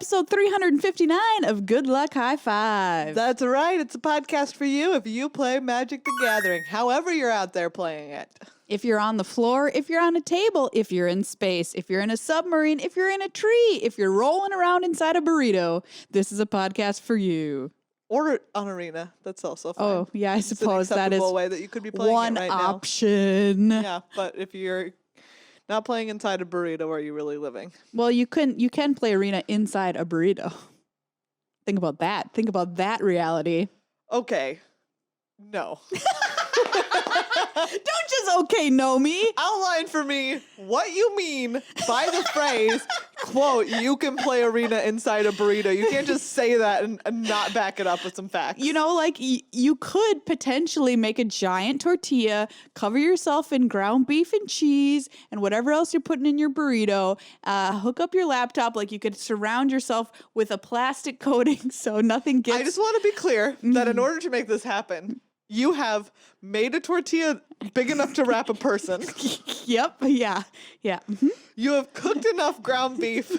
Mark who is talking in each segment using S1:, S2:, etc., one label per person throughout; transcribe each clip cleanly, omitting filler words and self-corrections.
S1: episode 359 of Good Luck High Five.
S2: That's right. It's a podcast for you if you play Magic the Gathering, however you're out there playing it.
S1: If you're on the floor, if you're on a table, if you're in space, if you're in a submarine, if you're in a tree, if you're rolling around inside a burrito, this is a podcast for you.
S2: Or on Arena. That's also fine.
S1: Oh, yeah, I suppose that is
S2: way that you could be playing
S1: one
S2: it right
S1: option.
S2: now. Yeah, but if you're not playing inside a burrito, are you really living?
S1: Well, you can play Arena inside a burrito. Think about that. Think about that reality.
S2: Okay. No.
S1: Don't just okay know me.
S2: Outline for me what you mean by the phrase, quote, you can play Arena inside a burrito. You can't just say that and not back it up with some facts.
S1: You know, like you could potentially make a giant tortilla, cover yourself in ground beef and cheese and whatever else you're putting in your burrito, hook up your laptop, like you could surround yourself with a plastic coating so nothing gets...
S2: I just want to be clear that in order to make this happen, you have made a tortilla big enough to wrap a person.
S1: Yep. Yeah. Yeah. Mm-hmm.
S2: You have cooked enough ground beef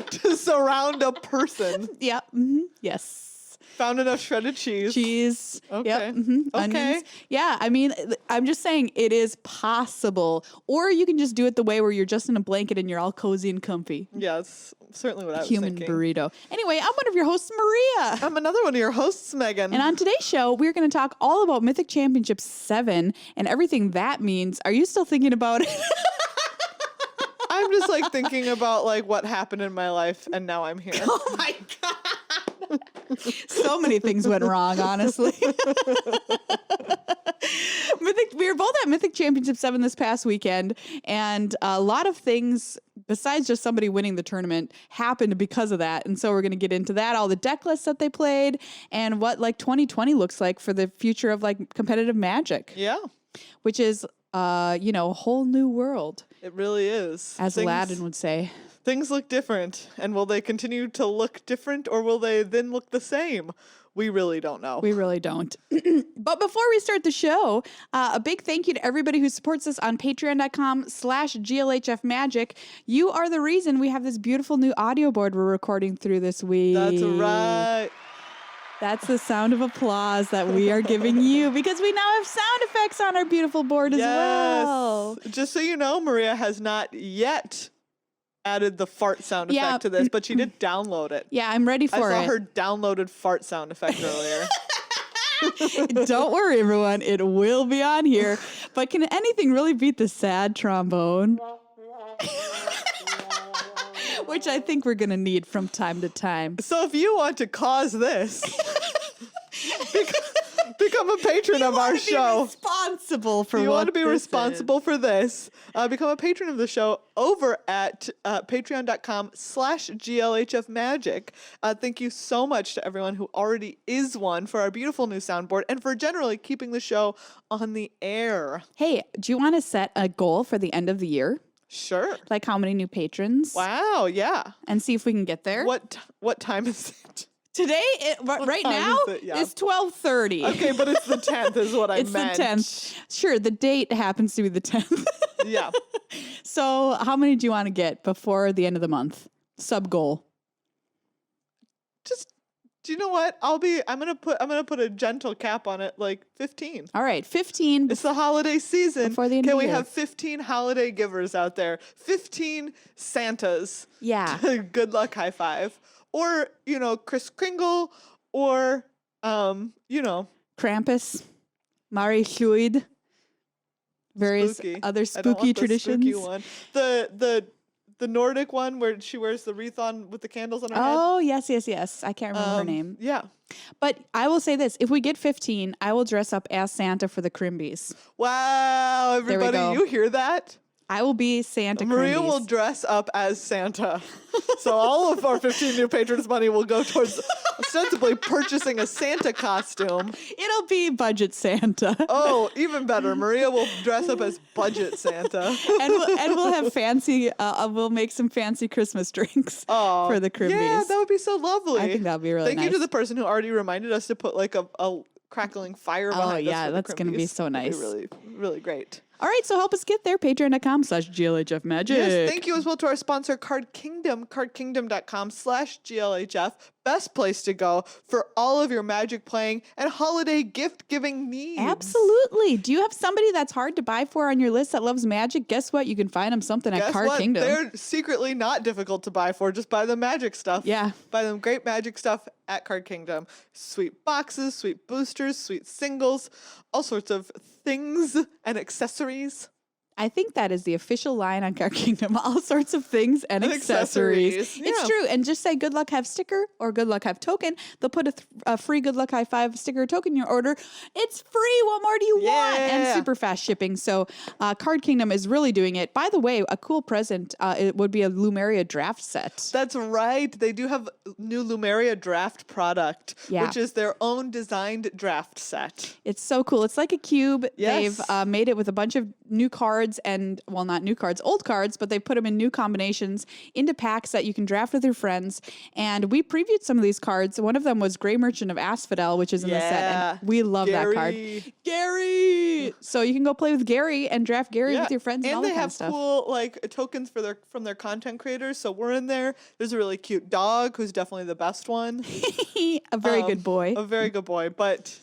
S2: to surround a person.
S1: Yep. Mm-hmm. Yes.
S2: Found enough shredded cheese.
S1: Cheese.
S2: Okay.
S1: Yep. Mm-hmm.
S2: Okay.
S1: Onions. Yeah. I mean, I'm just saying it is possible. Or you can just do it the way where you're just in a blanket and you're all cozy and comfy.
S2: Yeah, it's certainly what I was
S1: Human
S2: thinking.
S1: burrito. Anyway, I'm one of your hosts, Maria.
S2: I'm another one of your hosts, Megan.
S1: And on today's show, we're going to talk all about Mythic Championship VII and everything that means. Are you still thinking about it?
S2: I'm just like thinking about like what happened in my life and now I'm here.
S1: Oh my God. So many things went wrong, honestly. We were both at Mythic Championship VII this past weekend, and a lot of things, besides just somebody winning the tournament, happened because of that. And so we're going to get into that, all the deck lists that they played, and what like 2020 looks like for the future of like competitive Magic.
S2: Yeah.
S1: Which is, a whole new world.
S2: It really is.
S1: As Aladdin would say.
S2: Things look different. And will they continue to look different or will they then look the same? We really don't know.
S1: We really don't. But before we start the show, a big thank you to everybody who supports us on patreon.com/GLHFmagic. You are the reason we have this beautiful new audio board we're recording through this week.
S2: That's right.
S1: That's the sound of applause that we are giving you because we now have sound effects on our beautiful board as well.
S2: Just so you know, Maria has not yet added the fart sound effect to this, but she did download it.
S1: Yeah, I'm ready for it.
S2: I saw her downloaded fart sound effect earlier.
S1: Don't worry, everyone. It will be on here. But can anything really beat the sad trombone? Which I think we're going to need from time to time.
S2: So if you want to cause this, become a patron of our show.
S1: Responsible for
S2: you
S1: what
S2: want to be
S1: this
S2: responsible
S1: is.
S2: for this, become a patron of the show over at patreon.com/GLHFmagic. Thank you so much to everyone who already is one for our beautiful new soundboard and for generally keeping the show on the air.
S1: Hey, do you want to set a goal for the end of the year?
S2: Sure.
S1: Like how many new patrons?
S2: Wow, yeah.
S1: And see if we can get there.
S2: What time is it?
S1: Today, right now, it's 12:30.
S2: Okay, but it's the 10th is what I meant.
S1: It's the 10th. Sure, the date happens to be the 10th.
S2: Yeah.
S1: So how many do you want to get before the end of the month? Sub goal.
S2: Do you know what? I'm gonna put a gentle cap on it, like 15.
S1: All right, 15.
S2: It's the holiday season.
S1: Before the end
S2: Can
S1: of the
S2: we
S1: year.
S2: have 15 holiday givers out there? 15 Santas.
S1: Yeah.
S2: Good luck high five. Or, Kris Kringle or
S1: Krampus, Mari Shuid, various other spooky traditions.
S2: Spooky one. The Nordic one where she wears the wreath on with the candles on her head.
S1: Oh, yes. I can't remember her name.
S2: Yeah.
S1: But I will say this. If we get 15, I will dress up as Santa for the Crimbies.
S2: Wow, everybody, you hear that?
S1: I will be Santa
S2: Maria
S1: Crimbies.
S2: will dress up as Santa. So all of our 15 new patrons' money will go towards ostensibly purchasing a Santa costume.
S1: It'll be budget Santa.
S2: Oh, even better. Maria will dress up as budget Santa.
S1: and we'll have fancy, we'll make some fancy Christmas drinks for the Crimbies.
S2: Yeah, that would be so lovely.
S1: I think that would be really nice.
S2: Thank you to the person who already reminded us to put like a crackling fire behind us.
S1: Oh, yeah,
S2: for
S1: that's going to be so nice.
S2: That'd be really, really great.
S1: All right, so help us get there. Patreon.com/GLHF Magic.
S2: Yes, thank you as well to our sponsor, Card Kingdom, cardkingdom.com/GLHF. Best place to go for all of your Magic playing and holiday gift giving needs.
S1: Absolutely. Do you have somebody that's hard to buy for on your list that loves Magic? Guess what? You can find them something at Card Kingdom.
S2: They're secretly not difficult to buy for. Just buy the Magic stuff.
S1: Yeah.
S2: Buy them great Magic stuff at Card Kingdom. Sweet boxes, sweet boosters, sweet singles, all sorts of things and accessories.
S1: I think that is the official line on Card Kingdom. All sorts of things and accessories.
S2: Yeah.
S1: It's true. And just say good luck have sticker or good luck have token. They'll put a free good luck high 5 sticker or token in your order. It's free. What more do you want? And super fast shipping. So Card Kingdom is really doing it. By the way, a cool present, it would be a Lumeria draft set.
S2: That's right. They do have new Lumeria draft product, which is their own designed draft set.
S1: It's so cool. It's like a cube.
S2: Yes.
S1: They've made it with a bunch of new cards and, well, not new cards, old cards, but they put them in new combinations into packs that you can draft with your friends. And we previewed some of these cards. One of them was Grey Merchant of Asphodel, which is in the set. And we love that card. Gary! So you can go play with Gary and draft Gary with your friends and all that kind of stuff.
S2: And they have cool like tokens from their content creators. So we're in there. There's a really cute dog who's definitely the best one.
S1: A very good boy.
S2: A very good boy. But,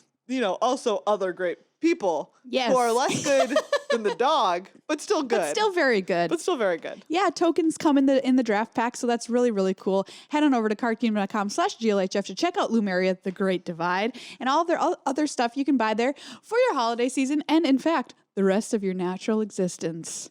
S2: also other great people who are less good than the dog, but still good.
S1: But still very good.
S2: But still very good.
S1: Yeah, tokens come in the draft pack, so that's really, really cool. Head on over to cardkingdom.com/GLHF to check out Lumeria, The Great Divide, and all of their other stuff you can buy there for your holiday season and, in fact, the rest of your natural existence.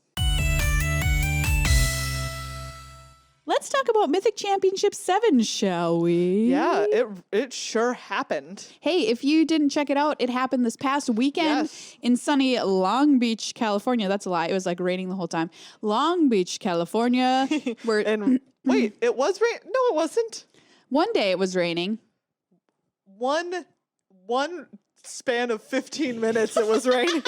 S1: Let's talk about Mythic Championship VII, shall we?
S2: Yeah, it sure happened.
S1: Hey, if you didn't check it out, it happened this past weekend in sunny Long Beach, California. That's a lie. It was like raining the whole time. Long Beach, California.
S2: And wait, it was rain? No, it wasn't.
S1: One day it was raining.
S2: One span of 15 minutes it was raining.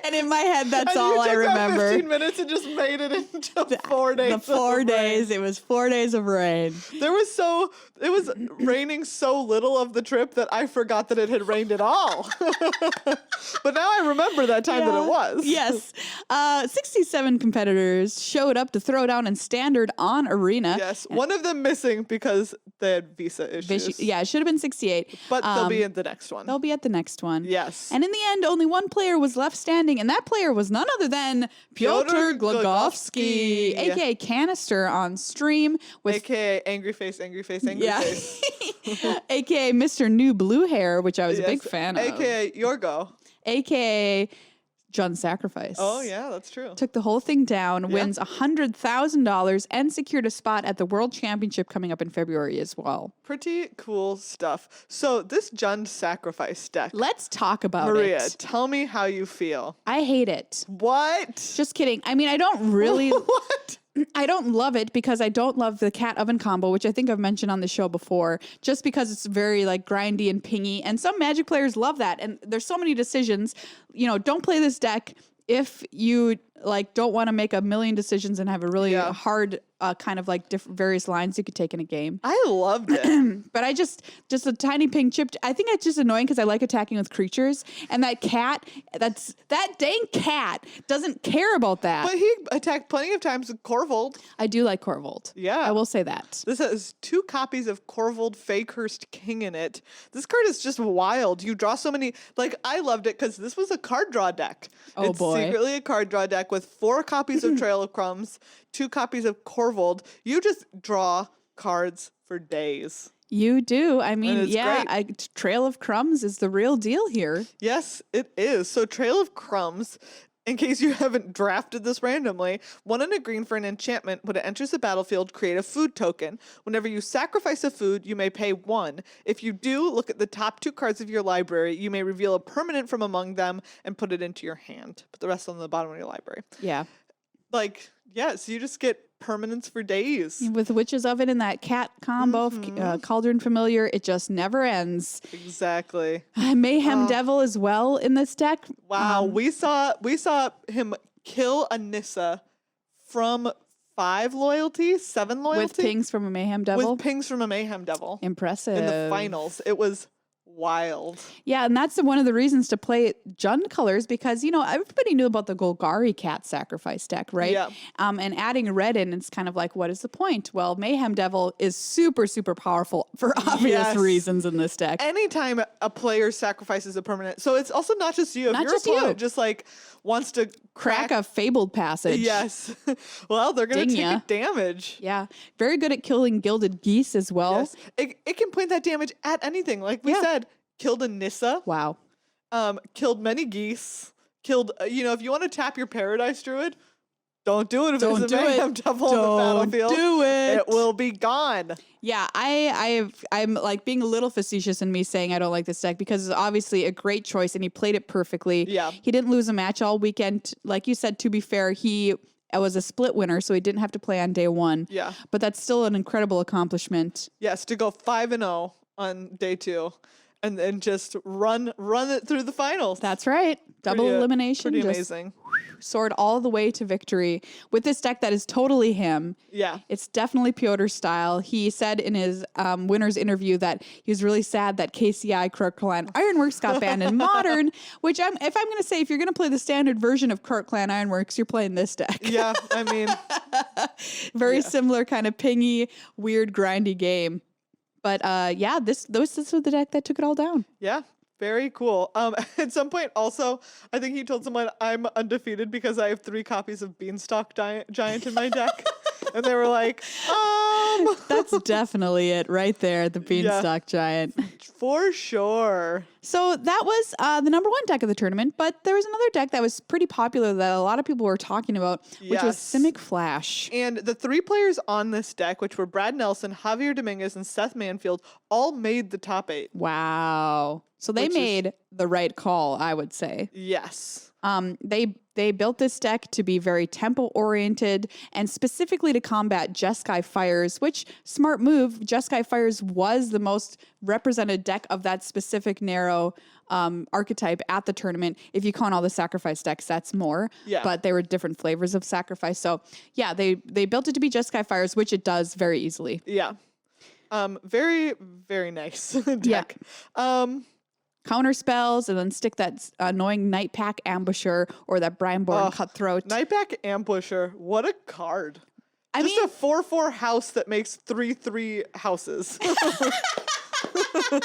S1: And in my head, that's
S2: and
S1: all I remember.
S2: That 15 minutes and just made it into 4 days.
S1: The 4 days. It was 4 days of rain.
S2: It was raining so little of the trip that I forgot that it had rained at all. But now I remember that time that it was.
S1: Yes. 67 competitors showed up to throw down in standard on Arena.
S2: Yes. One of them missing because they had visa issues.
S1: Yeah, it should have been 68.
S2: But they'll be in the next one.
S1: They'll be at the next one.
S2: Yes.
S1: And in the end, only one player was left standing, and that player was none other than Piotr Glogowski, a.k.a. Canister on stream.
S2: A.k.a. Angry Face, Angry Face, Angry Face.
S1: A.k.a. Mr. New Blue Hair, which I was a big fan of.
S2: A.k.a. Yorgo.
S1: A.k.a. John Sacrifice.
S2: Oh, yeah, that's true.
S1: Took the whole thing down, wins $100,000, and secured a spot at the World Championship coming up in February as well.
S2: Pretty cool stuff. So this John Sacrifice deck.
S1: Let's talk about
S2: Maria,
S1: it.
S2: tell me how you feel.
S1: I hate it.
S2: What?
S1: Just kidding. I mean, I don't really...
S2: What?
S1: I don't love it because I don't love the cat oven combo, which I think I've mentioned on the show before, just because it's very like grindy and pingy. And some Magic players love that. And there's so many decisions, don't play this deck if you like don't want to make a million decisions and have a really hard kind of like various lines you could take in a game.
S2: I loved it.
S1: But I just a tiny pink chip. I think it's just annoying because I like attacking with creatures. And that cat, that dang cat doesn't care about that.
S2: But he attacked plenty of times with Corvold.
S1: I do like Corvold.
S2: Yeah.
S1: I will say that.
S2: This has 2 copies of Corvold Fakehurst King in it. This card is just wild. You draw so many, I loved it because this was a card draw deck.
S1: Oh,
S2: it's
S1: boy.
S2: secretly a card draw deck with 4 copies of Trail of Crumbs, 2 copies of Corvold. You just draw cards for days.
S1: You do. I mean,
S2: great.
S1: Trail of Crumbs is the real deal here.
S2: Yes, it is. So Trail of Crumbs, in case you haven't drafted this randomly, 1 and a green for an enchantment. When it enters the battlefield, create a food token. Whenever you sacrifice a food, you may pay 1. If you do, look at the top 2 cards of your library. You may reveal a permanent from among them and put it into your hand. Put the rest on the bottom of your library.
S1: Yeah.
S2: So you just get permanents for days.
S1: With Witch's Oven and that cat combo, Cauldron Familiar, it just never ends.
S2: Exactly.
S1: Mayhem Devil as well in this deck.
S2: Wow, we saw him kill a Nissa from 5 loyalty, 7 loyalty.
S1: With pings from a Mayhem Devil.
S2: With pings from a Mayhem Devil.
S1: Impressive.
S2: In the finals. It was wild.
S1: Yeah, and that's one of the reasons to play Jund colors because, everybody knew about the Golgari cat sacrifice deck, right?
S2: Yeah.
S1: And adding red in, it's kind of like, what is the point? Well, Mayhem Devil is super, super powerful for obvious reasons in this deck.
S2: Anytime a player sacrifices a permanent, so it's also not just you. If
S1: Not
S2: your
S1: just
S2: opponent
S1: you.
S2: just like wants to
S1: Crack a Fabled Passage.
S2: Yes. Well, they're going to
S1: Ding
S2: take
S1: ya.
S2: a damage.
S1: Yeah. Very good at killing Gilded Geese as well.
S2: Yes. It can point that damage at anything. Like we said, killed a Nissa.
S1: Wow.
S2: Killed many geese. Killed, if you want to tap your Paradise Druid, don't do it if
S1: Don't
S2: there's a
S1: do it.
S2: Mayhem Devil on the
S1: Don't
S2: battlefield.
S1: do it.
S2: It will be gone.
S1: Yeah, I'm like being a little facetious in me saying I don't like this deck because it's obviously a great choice and he played it perfectly.
S2: Yeah.
S1: He didn't lose a match all weekend. Like you said, to be fair, he was a split winner, so he didn't have to play on day one.
S2: Yeah.
S1: But that's still an incredible accomplishment.
S2: Yes, to go 5-0 on day 2 and then just run it through the finals.
S1: That's right. Double elimination.
S2: Pretty
S1: just
S2: amazing.
S1: Soared all the way to victory with this deck that is totally him.
S2: Yeah.
S1: It's definitely Piotr style. He said in his winner's interview that he was really sad that KCI Kirkland Ironworks got banned in Modern, which if I'm going to say, if you're going to play the standard version of Kirkland Ironworks, you're playing this deck.
S2: Yeah, I mean.
S1: Very similar kind of pingy, weird, grindy game. But this was the deck that took it all down.
S2: Yeah. Very cool. At some point also, I think he told someone I'm undefeated because I have 3 copies of Beanstalk Giant in my deck. And they were like,
S1: That's definitely it right there, the Beanstalk Giant.
S2: For sure.
S1: So that was the number 1 deck of the tournament, but there was another deck that was pretty popular that a lot of people were talking about, which was Simek Flash.
S2: And the 3 players on this deck, which were Brad Nelson, Javier Dominguez, and Seth Manfield, all made the top 8.
S1: Wow. So they made the right call, I would say.
S2: Yes.
S1: They built this deck to be very tempo oriented and specifically to combat Jeskai Fires, which smart move. Jeskai Fires was the most represented deck of that specific narrow archetype at the tournament. If you count all the sacrifice decks, that's more.
S2: Yeah.
S1: But they were different flavors of sacrifice. So yeah, they built it to be Jeskai Fires, which it does very easily.
S2: Yeah. Very, very nice deck.
S1: Counter spells and then stick that annoying Nightpack Ambusher or that Brineborn Cutthroat.
S2: Nightpack Ambusher, what a card.
S1: I
S2: Just
S1: mean,
S2: a 4/4 house that makes 3/3 houses. They're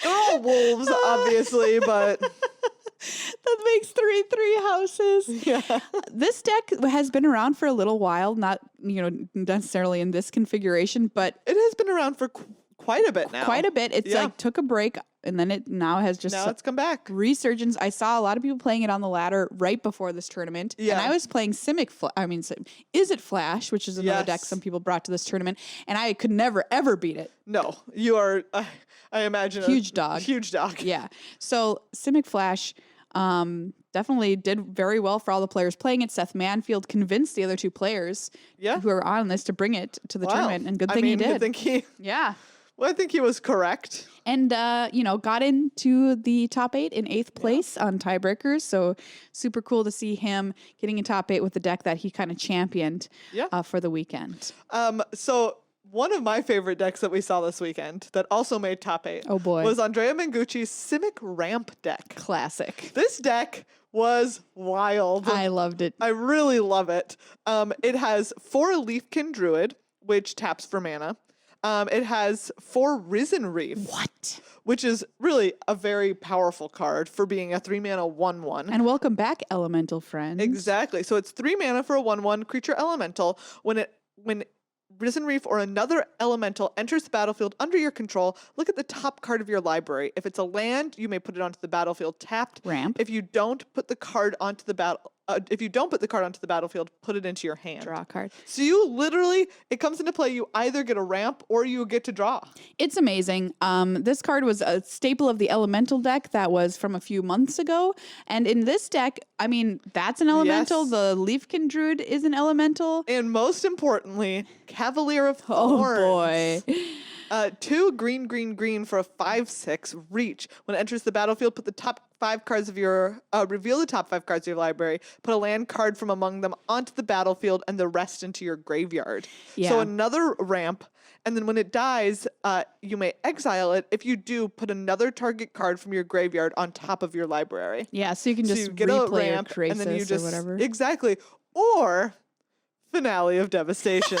S2: all wolves, obviously, but
S1: that makes 3/3 houses.
S2: yeah.
S1: This deck has been around for a little while, not necessarily in this configuration, but
S2: It has been around for quite a bit now.
S1: quite a bit. It's like took a break and then it now has just
S2: Now it's come back.
S1: resurgence. I saw a lot of people playing it on the ladder right before this tournament.
S2: Yeah.
S1: And I was playing Simek, Is It Flash, which is another deck
S2: Yes.
S1: some people brought to this tournament. And I could never, ever beat it.
S2: No, you are, I imagine,
S1: Huge dog.
S2: Huge dog.
S1: Yeah. So Simek Flash definitely did very well for all the players playing it. Seth Manfield convinced the other 2 players who are on this to bring it to the tournament. And good thing he did.
S2: I think he was correct.
S1: And, got into the top 8 in 8th place on tiebreakers. So super cool to see him getting in top 8 with the deck that he kind of championed for the weekend.
S2: So one of my favorite decks that we saw this weekend that also made top 8
S1: Oh, boy.
S2: was Andrea Mengucci's Simek Ramp deck.
S1: Classic.
S2: This deck was wild.
S1: I loved it.
S2: I really love it. It has 4 Leafkin Druid, which taps for mana. It has 4 Risen Reef.
S1: What?
S2: Which is really a very powerful card for being a 3-mana 1/1.
S1: And welcome back, Elemental Friends.
S2: Exactly. So it's 3 mana for a 1/1 creature elemental. When Risen Reef or another elemental enters the battlefield under your control, look at the top card of your library. If it's a land, you may put it onto the battlefield tapped.
S1: Ramp.
S2: If you don't put the card onto the battlefield, put it into your hand.
S1: Draw a card.
S2: So you literally, it comes into play, you either get a ramp or you get to draw.
S1: It's amazing. This card was a staple of the Elemental deck that was from a few months ago. And in this deck, I mean, that's an Elemental.
S2: Yes.
S1: The Leafkin Druid is an Elemental.
S2: And most importantly, Cavalier of
S1: Oh,
S2: Thorns.
S1: boy.
S2: 2 green for a 5/6 reach. When it enters the battlefield, put the top 5 cards of your, reveal the top 5 cards of your library, put a land card from among them onto the battlefield and the rest into your graveyard.
S1: Yeah.
S2: So another ramp. And then when it dies, you may exile it. If you do, put another target card from your graveyard on top of your library.
S1: Yeah, so you can
S2: So
S1: just
S2: you get a
S1: replay
S2: ramp,
S1: your
S2: and then you
S1: Crisis
S2: just
S1: or whatever.
S2: exactly. Or Finale of Devastation.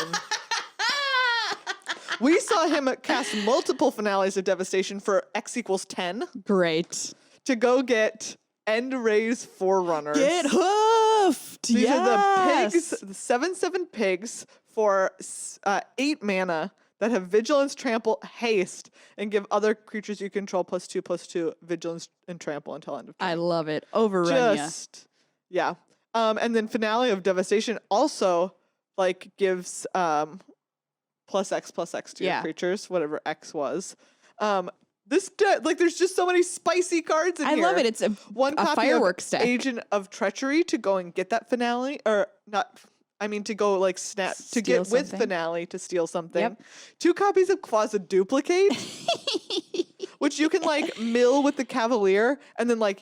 S2: We saw him cast multiple Finales of Devastation for X equals 10
S1: Great.
S2: to go get End Raise Forerunners.
S1: Get hoofed.
S2: These are the pigs,
S1: Yes.
S2: the 7/7 pigs for 8 mana that have Vigilance, Trample, Haste, and give other creatures you control +2/+2 Vigilance and Trample until end of turn.
S1: I love it. Overrun ya.
S2: Yeah. And then Finale of Devastation also like gives +X/+X to your creatures, whatever X was. This like there's just so many spicy cards in
S1: I
S2: here.
S1: love it. It's a
S2: copy
S1: fireworks
S2: of
S1: deck.
S2: Agent of Treachery to go and get that finale, or not. I mean, to go like snap to
S1: Steal
S2: get with
S1: something.
S2: finale to steal something.
S1: Yep.
S2: 2 copies of Quasi Duplicate, which you can like mill with the Cavalier and then like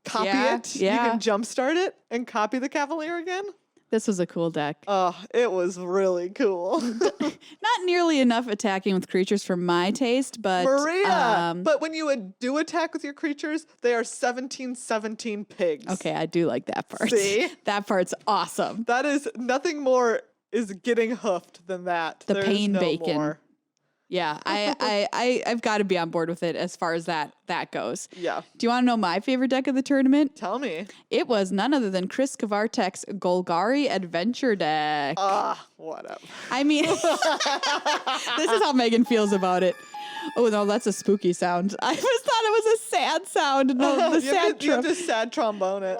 S2: copy it. You
S1: Yeah.
S2: can jumpstart it and copy the Cavalier again.
S1: This was a cool deck.
S2: Oh, it was really cool.
S1: Not nearly enough attacking with creatures for my taste, but
S2: Maria! But when you do attack with your creatures, they are 17/17 pigs.
S1: okay, I do like that part.
S2: See?
S1: That part's awesome.
S2: That is nothing more is getting hoofed than that.
S1: The
S2: There's
S1: pain
S2: no
S1: bacon.
S2: more.
S1: Yeah, I've got to be on board with it as far as that goes.
S2: Yeah.
S1: Do you want to know my favorite deck of the tournament?
S2: Tell me.
S1: It was none other than Chris Kavartek's Golgari Adventure deck.
S2: Whatever.
S1: I mean, this is how Megan feels about it. Oh no, that's a spooky sound. I just thought it was a sad sound. No, the sad
S2: you have to sad trombone it.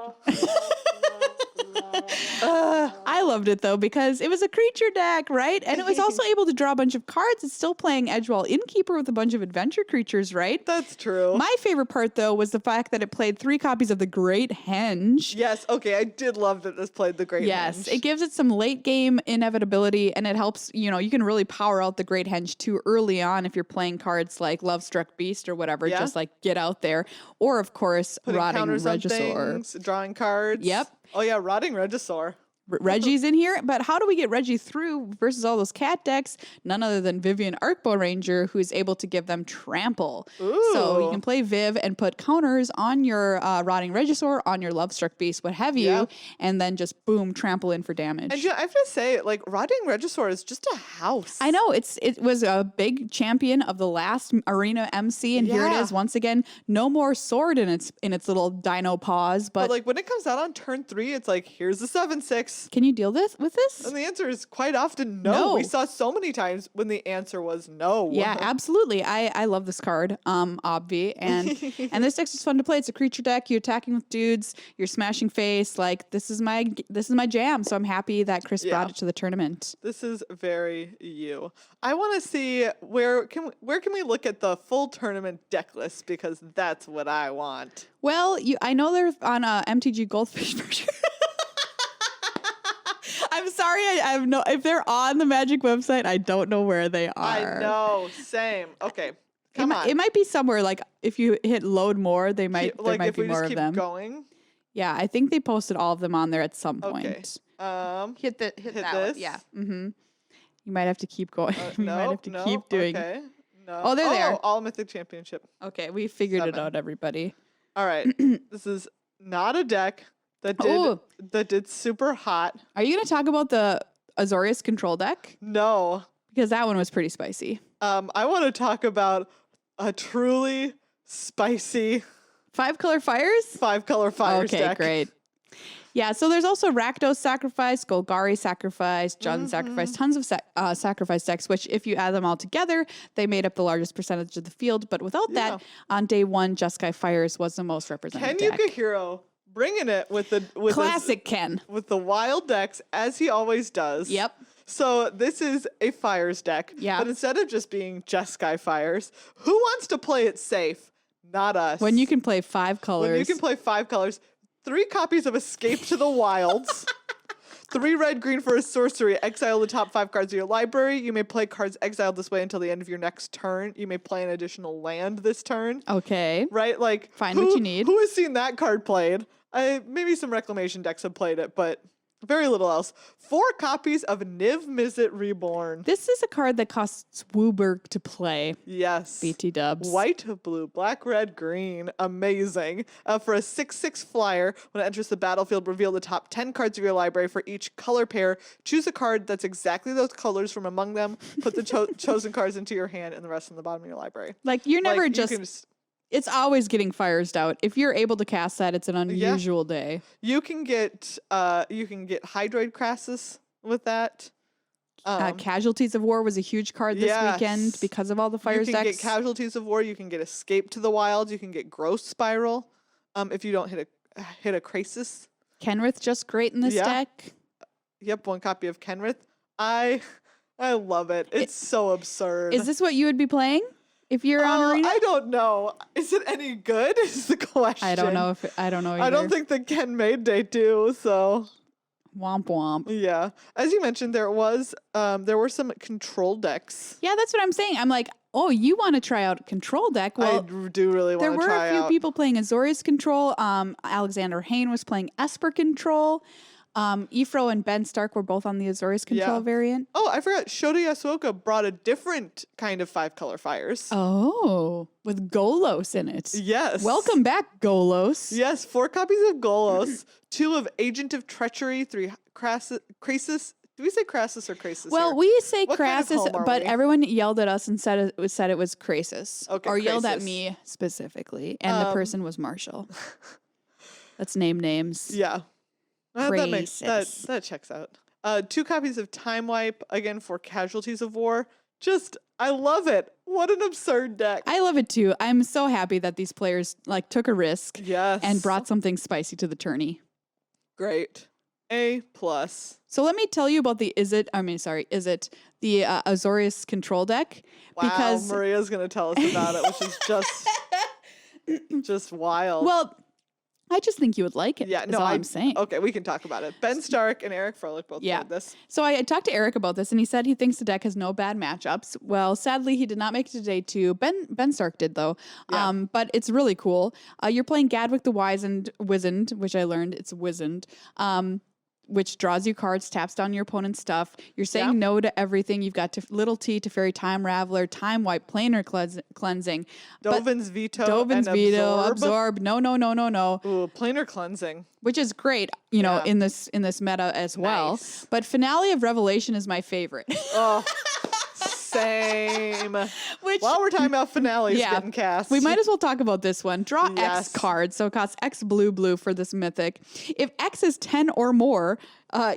S1: I loved it though because it was a creature deck, right? And it was also able to draw a bunch of cards. It's still playing Edgewall Innkeeper with a bunch of adventure creatures, right?
S2: That's true.
S1: My favorite part though was the fact that it played 3 copies of the Great Henge.
S2: Yes, okay, I did love that this played the Great
S1: Yes,
S2: Henge.
S1: it gives it some late game inevitability and it helps, you can really power out the Great Henge too early on if you're playing cards like Love Struck Beast or whatever,
S2: Yeah.
S1: just like get out there. Or of course,
S2: Putting
S1: Rotting
S2: counters on
S1: Regisaur.
S2: things, drawing cards.
S1: Yep.
S2: Oh yeah, Rotting Regisaur.
S1: Reggie's in here, but how do we get Reggie through versus all those cat decks? None other than Vivian Arcbow Ranger, who's able to give them trample. So you
S2: Ooh.
S1: can play Viv and put counters on your Rotting Regisaur, on your Lovestruck Beast, what have you,
S2: Yeah.
S1: and then just boom, trample in for damage.
S2: And I have to say, like, Rotting Regisaur is just a house.
S1: I know it was a big champion of the last arena MC, and here it
S2: Yeah.
S1: is once again. No more sword in its little dino paws,
S2: But
S1: but
S2: like when it comes out on turn 3, it's like, here's the 7/6.
S1: can you deal with this?
S2: And the answer is quite often no.
S1: No.
S2: We saw so many times when the answer was no.
S1: Yeah, absolutely. I love this card, Obvi, and this deck's just fun to play. It's a creature deck. You're attacking with dudes. You're smashing face. Like this is my jam. So I'm happy that Chris brought
S2: Yeah.
S1: it to the tournament.
S2: This is very you. I want to see where can we look at the full tournament deck list, because that's what I want.
S1: Well, I know they're on MTG Goldfish version. I'm sorry, I have no. If they're on the Magic website, I don't know where they are.
S2: I know, same. Okay, come on.
S1: It might be somewhere. Like if you hit load more, there might
S2: if
S1: be
S2: we
S1: more
S2: just
S1: of
S2: keep
S1: them.
S2: going.
S1: Yeah, I think they posted all of them on there at some
S2: Okay.
S1: point.
S2: Hit
S1: That
S2: this.
S1: one. Yeah. Mm-hmm. You might have to keep going. you might have to keep doing.
S2: Okay. No.
S1: Oh, there they are.
S2: All Mythic Championship.
S1: Okay, we figured it
S2: 7.
S1: out, everybody.
S2: All right. This is not a deck that did super hot.
S1: Are you going to talk about the Azorius control deck?
S2: No.
S1: Because that one was pretty spicy.
S2: I want to talk about a truly spicy
S1: 5-color fires?
S2: 5-color fires
S1: Okay,
S2: deck.
S1: great. Yeah, so there's also Rakdos Sacrifice, Golgari Sacrifice, Jund Sacrifice, tons of sacrifice decks, which if you add them all together, they made up the largest percentage of the field. But without that, on day 1, Jeskai Fires was the most represented
S2: Ken
S1: deck.
S2: Yukihiro bringing it with
S1: Classic Ken.
S2: with the wild decks, as he always does.
S1: Yep.
S2: So this is a fires deck.
S1: Yeah.
S2: But instead of just being Jeskai Fires, who wants to play it safe? Not us.
S1: When you can play 5 colors.
S2: When you can play 5 colors, 3 copies of Escape to the Wilds, 3 red, green for a sorcery. Exile the top 5 cards of your library. You may play cards exiled this way until the end of your next turn. You may play an additional land this turn.
S1: Okay.
S2: Right? Like,
S1: Find what you need.
S2: Who has seen that card played? Maybe some Reclamation decks have played it, but Very little else. 4 copies of Niv Mizzet Reborn.
S1: This is a card that costs Wooburg to play.
S2: Yes.
S1: BT dubs.
S2: White, blue, black, red, green. Amazing. For a 6/6 flyer, when it enters the battlefield, reveal the top 10 cards of your library for each color pair. Choose a card that's exactly those colors from among them. Put the chosen cards into your hand and the rest in the bottom of your library.
S1: Like, you're never
S2: Like,
S1: it's always getting fires out. If you're able to cast that, it's an unusual day.
S2: You can get Hydroid Crassus with that.
S1: Casualties of War was a huge card this weekend because of all the fires
S2: You can
S1: decks.
S2: get Casualties of War. You can get Escape to the Wilds. You can get Growth Spiral. If you don't hit a Krasis.
S1: Kenrith just great in this deck.
S2: Yep, 1 copy of Kenrith. I love it. It's so absurd.
S1: Is this what you would be playing if you're on Arena?
S2: I don't know. Is it any good? Is the question.
S1: I don't know either.
S2: I don't think the Ken made day 2, so
S1: womp womp.
S2: yeah. As you mentioned, there were some control decks.
S1: Yeah, that's what I'm saying. I'm like, oh, you want to try out a control deck? Well,
S2: I do really want to try out.
S1: There were a few people playing Azorius control. Alexander Hayne was playing Esper control. Ifro and Ben Stark were both on the Azorius control variant.
S2: Oh, I forgot. Shota Yasuoka brought a different kind of 5-color fires.
S1: Oh, with Golos in it.
S2: Yes.
S1: Welcome back, Golos.
S2: Yes, 4 copies of Golos, 2 of Agent of Treachery, 3 Krasis. Do we say Krasis or Krasis?
S1: Well,
S2: here?
S1: we say
S2: What kind of
S1: Krasis,
S2: home are
S1: but
S2: we?
S1: everyone yelled at us and said it was Krasis.
S2: Okay,
S1: or yelled at
S2: Krasis.
S1: me specifically, and the person was Marshall. Let's name names.
S2: Yeah.
S1: Krasis.
S2: That checks out. 2 copies of Time Wipe, again for Casualties of War. I love it. What an absurd deck.
S1: I love it too. I'm so happy that these players took a risk
S2: Yes.
S1: and brought something spicy to the tourney.
S2: Great. A+.
S1: So let me tell you about the the Azorius control deck?
S2: Wow,
S1: Because
S2: Maria's going to tell us about it, which is just wild.
S1: well, I just think you would like it.
S2: Yeah,
S1: is all I'm saying.
S2: Okay, we can talk about it. Ben Stark and Eric Froelich both played this.
S1: So I talked to Eric about this, and he said he thinks the deck has no bad matchups. Well, sadly, he did not make it to day 2. Ben Stark did, though.
S2: Yeah.
S1: But it's really cool. You're playing Gadwick the Wizened, which I learned it's Wizened, which draws you cards, taps down your opponent's stuff. You're saying no to everything. You've got Little T, Teferi Time Raveler, Time Wipe, Planar Cleansing.
S2: Dovin's Veto
S1: Dovin's
S2: and
S1: Veto,
S2: Absorb.
S1: No.
S2: Ooh, Planar Cleansing.
S1: Which is great, in this meta as well.
S2: Nice.
S1: But Finale of Revelation is my favorite.
S2: Oh, same.
S1: Which,
S2: While we're talking about finales getting cast.
S1: we might as well talk about this one. Draw
S2: Yes.
S1: X cards, so it costs X blue for this mythic. If X is 10 or more,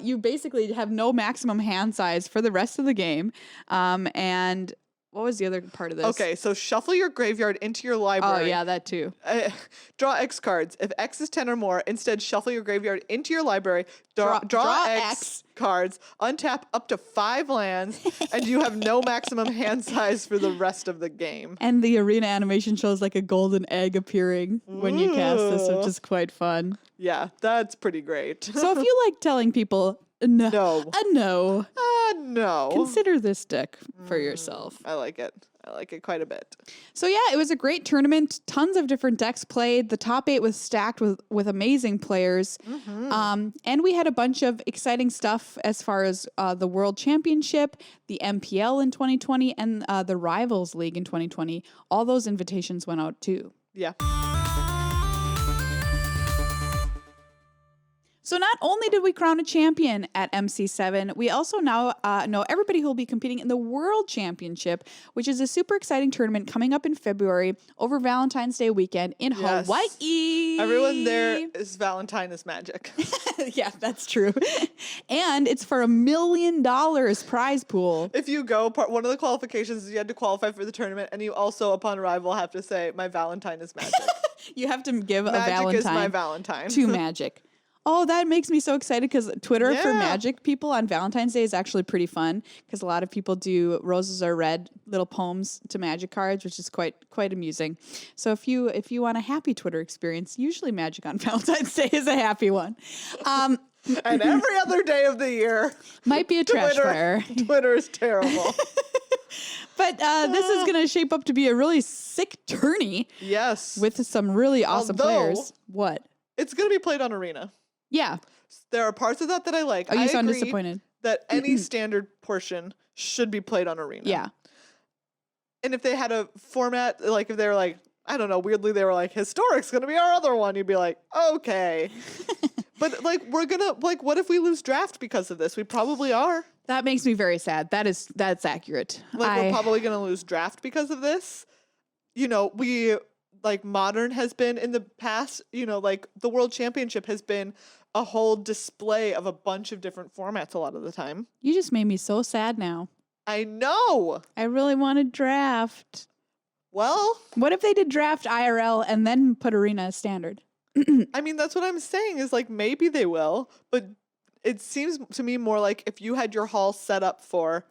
S1: you basically have no maximum hand size for the rest of the game. And what was the other part of this?
S2: Okay, so shuffle your graveyard into your library.
S1: Oh, yeah, that too.
S2: Draw X cards. If X is 10 or more, instead shuffle your graveyard into your library. Draw X cards. Untap up to 5 lands, and you have no maximum hand size for the rest of the game.
S1: And the arena animation shows like a golden egg appearing when you cast this, which is quite fun.
S2: Yeah, that's pretty great.
S1: So if you like telling people no, no.
S2: No.
S1: Consider this deck for yourself.
S2: I like it. I like it quite a bit.
S1: So yeah, it was a great tournament. Tons of different decks played. The top 8 was stacked with amazing players. And we had a bunch of exciting stuff as far as the World Championship, the MPL in 2020, and the Rivals League in 2020. All those invitations went out too.
S2: Yeah.
S1: So not only did we crown a champion at MC7, we also now know everybody who will be competing in the World Championship, which is a super exciting tournament coming up in February over Valentine's Day weekend in Hawaii.
S2: Everyone there is Valentine is magic.
S1: Yeah, that's true. And it's for $1 million prize pool.
S2: If you go, one of the qualifications is you had to qualify for the tournament, and you also, upon arrival, have to say, my Valentine is magic.
S1: You have to give a
S2: Magic
S1: Valentine
S2: is my Valentine.
S1: to Magic. Oh, that makes me so excited because Twitter for
S2: Yeah.
S1: Magic people on Valentine's Day is actually pretty fun because a lot of people do roses are red little poems to Magic cards, which is quite amusing. So if you want a happy Twitter experience, usually Magic on Valentine's Day is a happy one.
S2: And every other day of the year,
S1: Might be a trash fire.
S2: Twitter is terrible.
S1: But this is going to shape up to be a really sick tourney
S2: Yes.
S1: with some really awesome
S2: Although-
S1: players. What?
S2: It's going to be played on Arena.
S1: Yeah.
S2: There are parts of that I like.
S1: Oh, you
S2: I
S1: sound
S2: agree
S1: disappointed.
S2: that any standard portion should be played on Arena.
S1: Yeah.
S2: And if they had a format, like if they were like, I don't know, weirdly they were like, Historic's going to be our other one, you'd be like, okay. But like, we're going to, like, what if we lose draft because of this? We probably are.
S1: That makes me very sad. That's accurate.
S2: Like, we're probably going to lose draft because of this. You know, like, Modern has been in the past, you know, like, the World Championship has been a whole display of a bunch of different formats a lot of the time.
S1: You just made me so sad now.
S2: I know.
S1: I really want to draft.
S2: Well,
S1: what if they did draft IRL and then put Arena as standard?
S2: I mean, that's what I'm saying is like maybe they will, but it seems to me more like if you had your hall set up for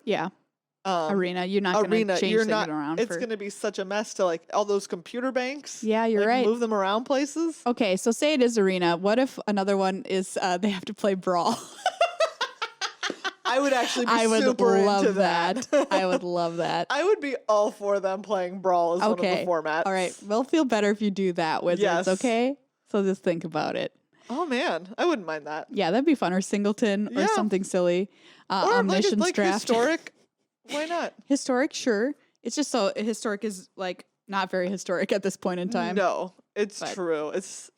S1: Arena, you're not going to change things around.
S2: It's going to be such a mess to like all those computer banks.
S1: Yeah, you're
S2: like,
S1: right.
S2: Move them around places.
S1: Okay, so say it is Arena. What if another one is they have to play Brawl?
S2: I would actually be super into that.
S1: I would love that.
S2: I would be all for them playing Brawl as one of the formats.
S1: All right. We'll feel better if you do that, Wizards,
S2: yes.
S1: Okay? So just think about it.
S2: Oh, man. I wouldn't mind that.
S1: Yeah, that'd be fun. Or Singleton or something silly.
S2: Or
S1: Omniscience
S2: like
S1: draft.
S2: Historic. Why not?
S1: Historic, sure. It's just so Historic is like not very historic at this point in time.
S2: No, it's true. It's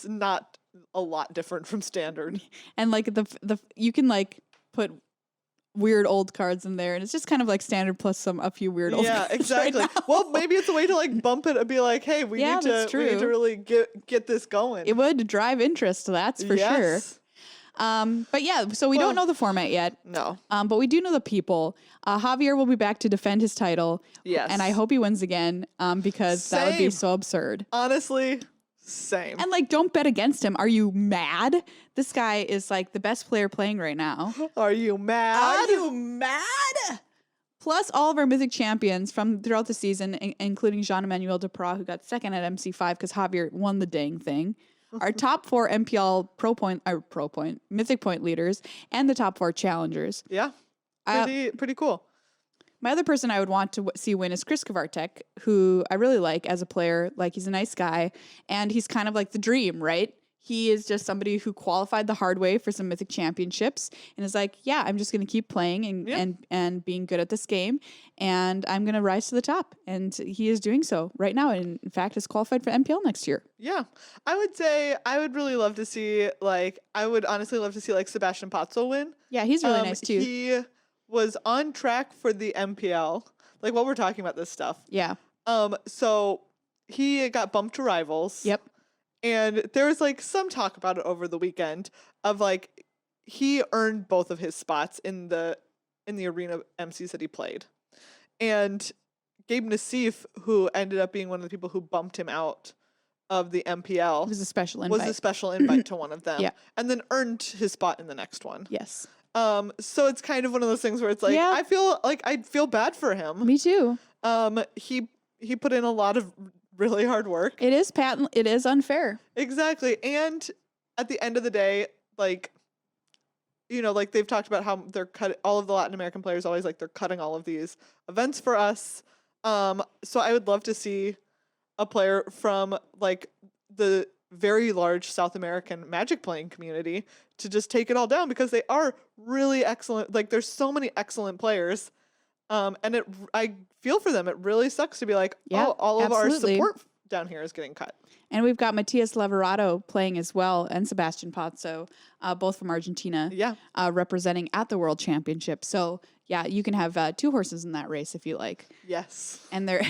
S2: not a lot different from Standard.
S1: And like the you can like put weird old cards in there, and it's just kind of like Standard plus a few weird old cards.
S2: Yeah, exactly.
S1: Right,
S2: well, maybe it's a way to like bump it and be like, hey, we need to really get this going.
S1: It would drive interest, that's for sure. But yeah, so we don't know the format yet.
S2: No.
S1: But we do know the people. Javier will be back to defend his title.
S2: Yes.
S1: And I hope he wins again because that would be so absurd.
S2: Honestly, same.
S1: And like, don't bet against him. Are you mad? This guy is like the best player playing right now.
S2: Are you mad?
S1: Are you mad? Plus all of our Mythic champions from throughout the season, including Jean-Emmanuel Duprat, who got second at MC5 because Javier won the dang thing. Our top 4 MPL Mythic Point leaders, and the top 4 challengers.
S2: Yeah, pretty cool.
S1: My other person I would want to see win is Chris Kvartek, who I really like as a player. Like, he's a nice guy, and he's kind of like the dream, right? He is just somebody who qualified the hard way for some Mythic Championships and is like, yeah, I'm just going to keep playing and being good at this game, and I'm going to rise to the top. And he is doing so right now, and in fact is qualified for MPL next year.
S2: Yeah. I would say I would really love to see, like, I would honestly love to see, like, Sebastian Pozzo win.
S1: Yeah, he's really nice, too.
S2: He was on track for the MPL, like, while we're talking about this stuff.
S1: Yeah.
S2: So he got bumped to Rivals.
S1: Yep.
S2: And there was like some talk about it over the weekend of like he earned both of his spots in the arena MCs that he played. And Gabe Nassif, who ended up being one of the people who bumped him out of the MPL,
S1: was a special invite
S2: to one of them.
S1: Yeah.
S2: And then earned his spot in the next one.
S1: Yes.
S2: So it's kind of one of those things where it's like I feel bad for him.
S1: Me too.
S2: He put in a lot of really hard work.
S1: It is unfair.
S2: Exactly. And at the end of the day, like, you know, like they've talked about how they're all of the Latin American players always like they're cutting all of these events for us. So I would love to see a player from like the very large South American Magic playing community to just take it all down because they are really excellent. Like, there's so many excellent players. And I feel for them. It really sucks to be like, all of our support down here is getting cut.
S1: And we've got Matias Leverato playing as well, and Sebastian Pozzo, both from Argentina, representing at the World Championship. So yeah, you can have 2 horses in that race if you like.
S2: Yes,
S1: and they're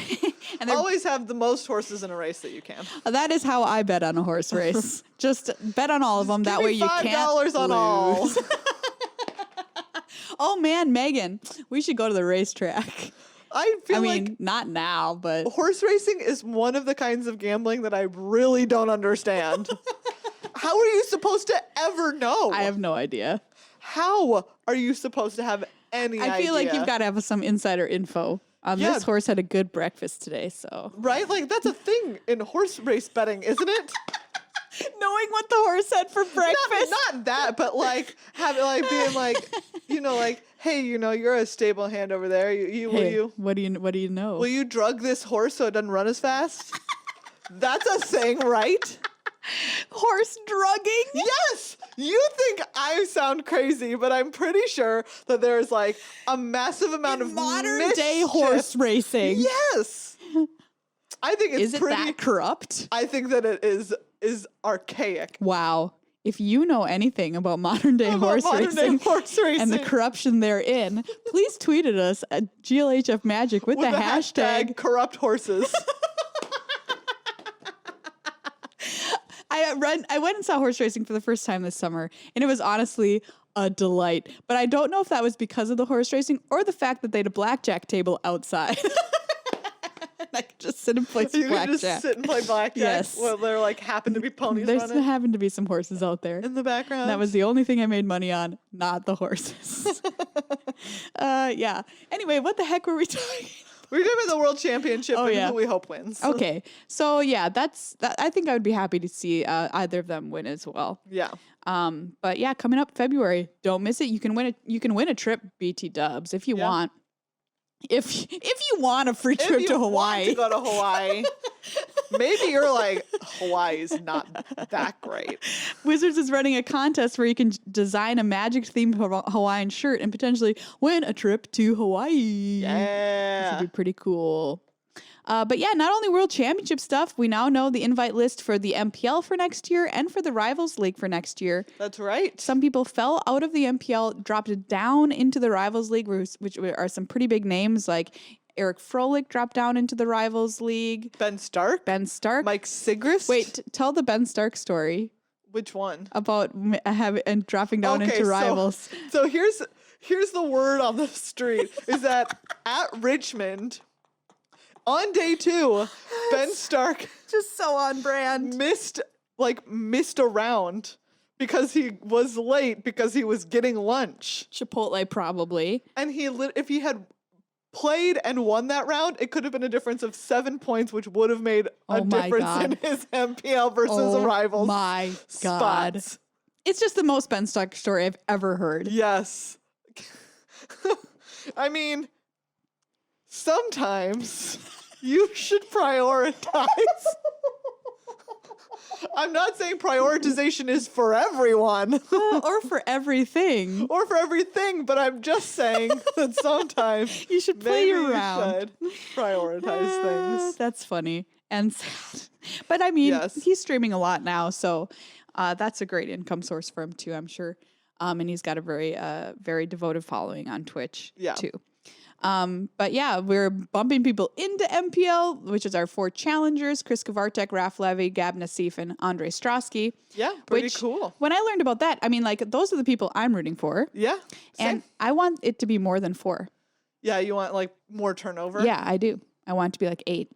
S2: always have the most horses in a race that you can.
S1: That is how I bet on a horse race. Just bet on all of them. That way you can't
S2: $5 on all.
S1: Oh man, Meghan, we should go to the racetrack.
S2: I mean,
S1: like not now, but
S2: horse racing is one of the kinds of gambling that I really don't understand. How are you supposed to ever know?
S1: I have no idea.
S2: How are you supposed to have any idea?
S1: I feel like you've got to have some insider info. This horse had a good breakfast today, so.
S2: Right? Like, that's a thing in horse race betting, isn't it?
S1: Knowing what the horse had for breakfast.
S2: Not that, but like having like being like, you know, like, hey, you know, you're a stable hand over there.
S1: What do you know?
S2: Will you drug this horse so it doesn't run as fast? That's a thing, right?
S1: Horse drugging?
S2: Yes! You think I sound crazy, but I'm pretty sure that there's like a massive amount of
S1: Modern day
S2: mischief.
S1: horse racing.
S2: Yes. I think it's
S1: Is it
S2: pretty
S1: that corrupt?
S2: I think that it is archaic.
S1: Wow. If you know anything about modern day
S2: About
S1: horse
S2: modern day
S1: racing
S2: horse racing.
S1: and the corruption therein, please tweet at us at GLHF Magic with the hashtag
S2: corrupt horses.
S1: I went and saw horse racing for the first time this summer, and it was honestly a delight. But I don't know if that was because of the horse racing or the fact that they had a blackjack table outside. And I could just sit and play some
S2: You can
S1: blackjack.
S2: just sit and play blackjack.
S1: Yes.
S2: Well, there like happen to be ponies
S1: There's
S2: running
S1: happened to be some horses out there.
S2: in the background.
S1: That was the only thing I made money on, not the horses. Yeah. Anyway, what the heck were we talking?
S2: We're doing the World Championship and
S1: yeah.
S2: who we hope wins.
S1: Okay. So yeah, that. I think I would be happy to see either of them win as well.
S2: Yeah.
S1: But yeah, coming up February, don't miss it. You can win a trip, BT Dubs, if you
S2: Yeah.
S1: want. If you want a free
S2: If
S1: trip
S2: you
S1: to
S2: want
S1: Hawaii.
S2: to go to Hawaii, maybe you're like, Hawaii is not that great.
S1: Wizards is running a contest where you can design a magic themed Hawaiian shirt and potentially win a trip to Hawaii. This
S2: Yeah.
S1: would be pretty cool. But yeah, not only World Championship stuff, we now know the invite list for the MPL for next year and for the Rivals League for next year.
S2: That's right.
S1: Some people fell out of the MPL, dropped it down into the Rivals League, which are some pretty big names like Eric Froelich dropped down into the Rivals League.
S2: Ben Stark?
S1: Ben Stark.
S2: Mike Sigrist?
S1: Wait, tell the Ben Stark story
S2: Which one?
S1: about and dropping down into Rivals.
S2: So here's the word on the street is that at Richmond on day 2, Ben Stark
S1: Just so on brand.
S2: missed a round because he was late because he was getting lunch.
S1: Chipotle probably.
S2: And if he had played and won that round, it could have been a difference of 7 points, which would have made a
S1: Oh my
S2: difference
S1: God.
S2: in his MPL versus
S1: Oh
S2: Rivals
S1: my God.
S2: spots.
S1: It's just the most Ben Stark story I've ever heard.
S2: Yes. I mean, sometimes you should prioritize. I'm not saying prioritization is for everyone
S1: Or for everything.
S2: or for everything, but I'm just saying that sometimes
S1: You should play
S2: maybe
S1: your
S2: you
S1: round.
S2: should prioritize things.
S1: That's funny and sad. But I mean,
S2: Yes.
S1: he's streaming a lot now, so that's a great income source for him too, I'm sure. And he's got a very devoted following on Twitch too. But yeah, we're bumping people into MPL, which is our 4 challengers: Chris Kavartek, Raf Levy, Gab Nassif, and Andre Strosky.
S2: Yeah, pretty
S1: Which,
S2: cool.
S1: When I learned about that, I mean, like, those are the people I'm rooting for.
S2: Yeah, same.
S1: And I want it to be more than 4.
S2: Yeah, you want like more turnover?
S1: Yeah, I do. I want it to be like 8,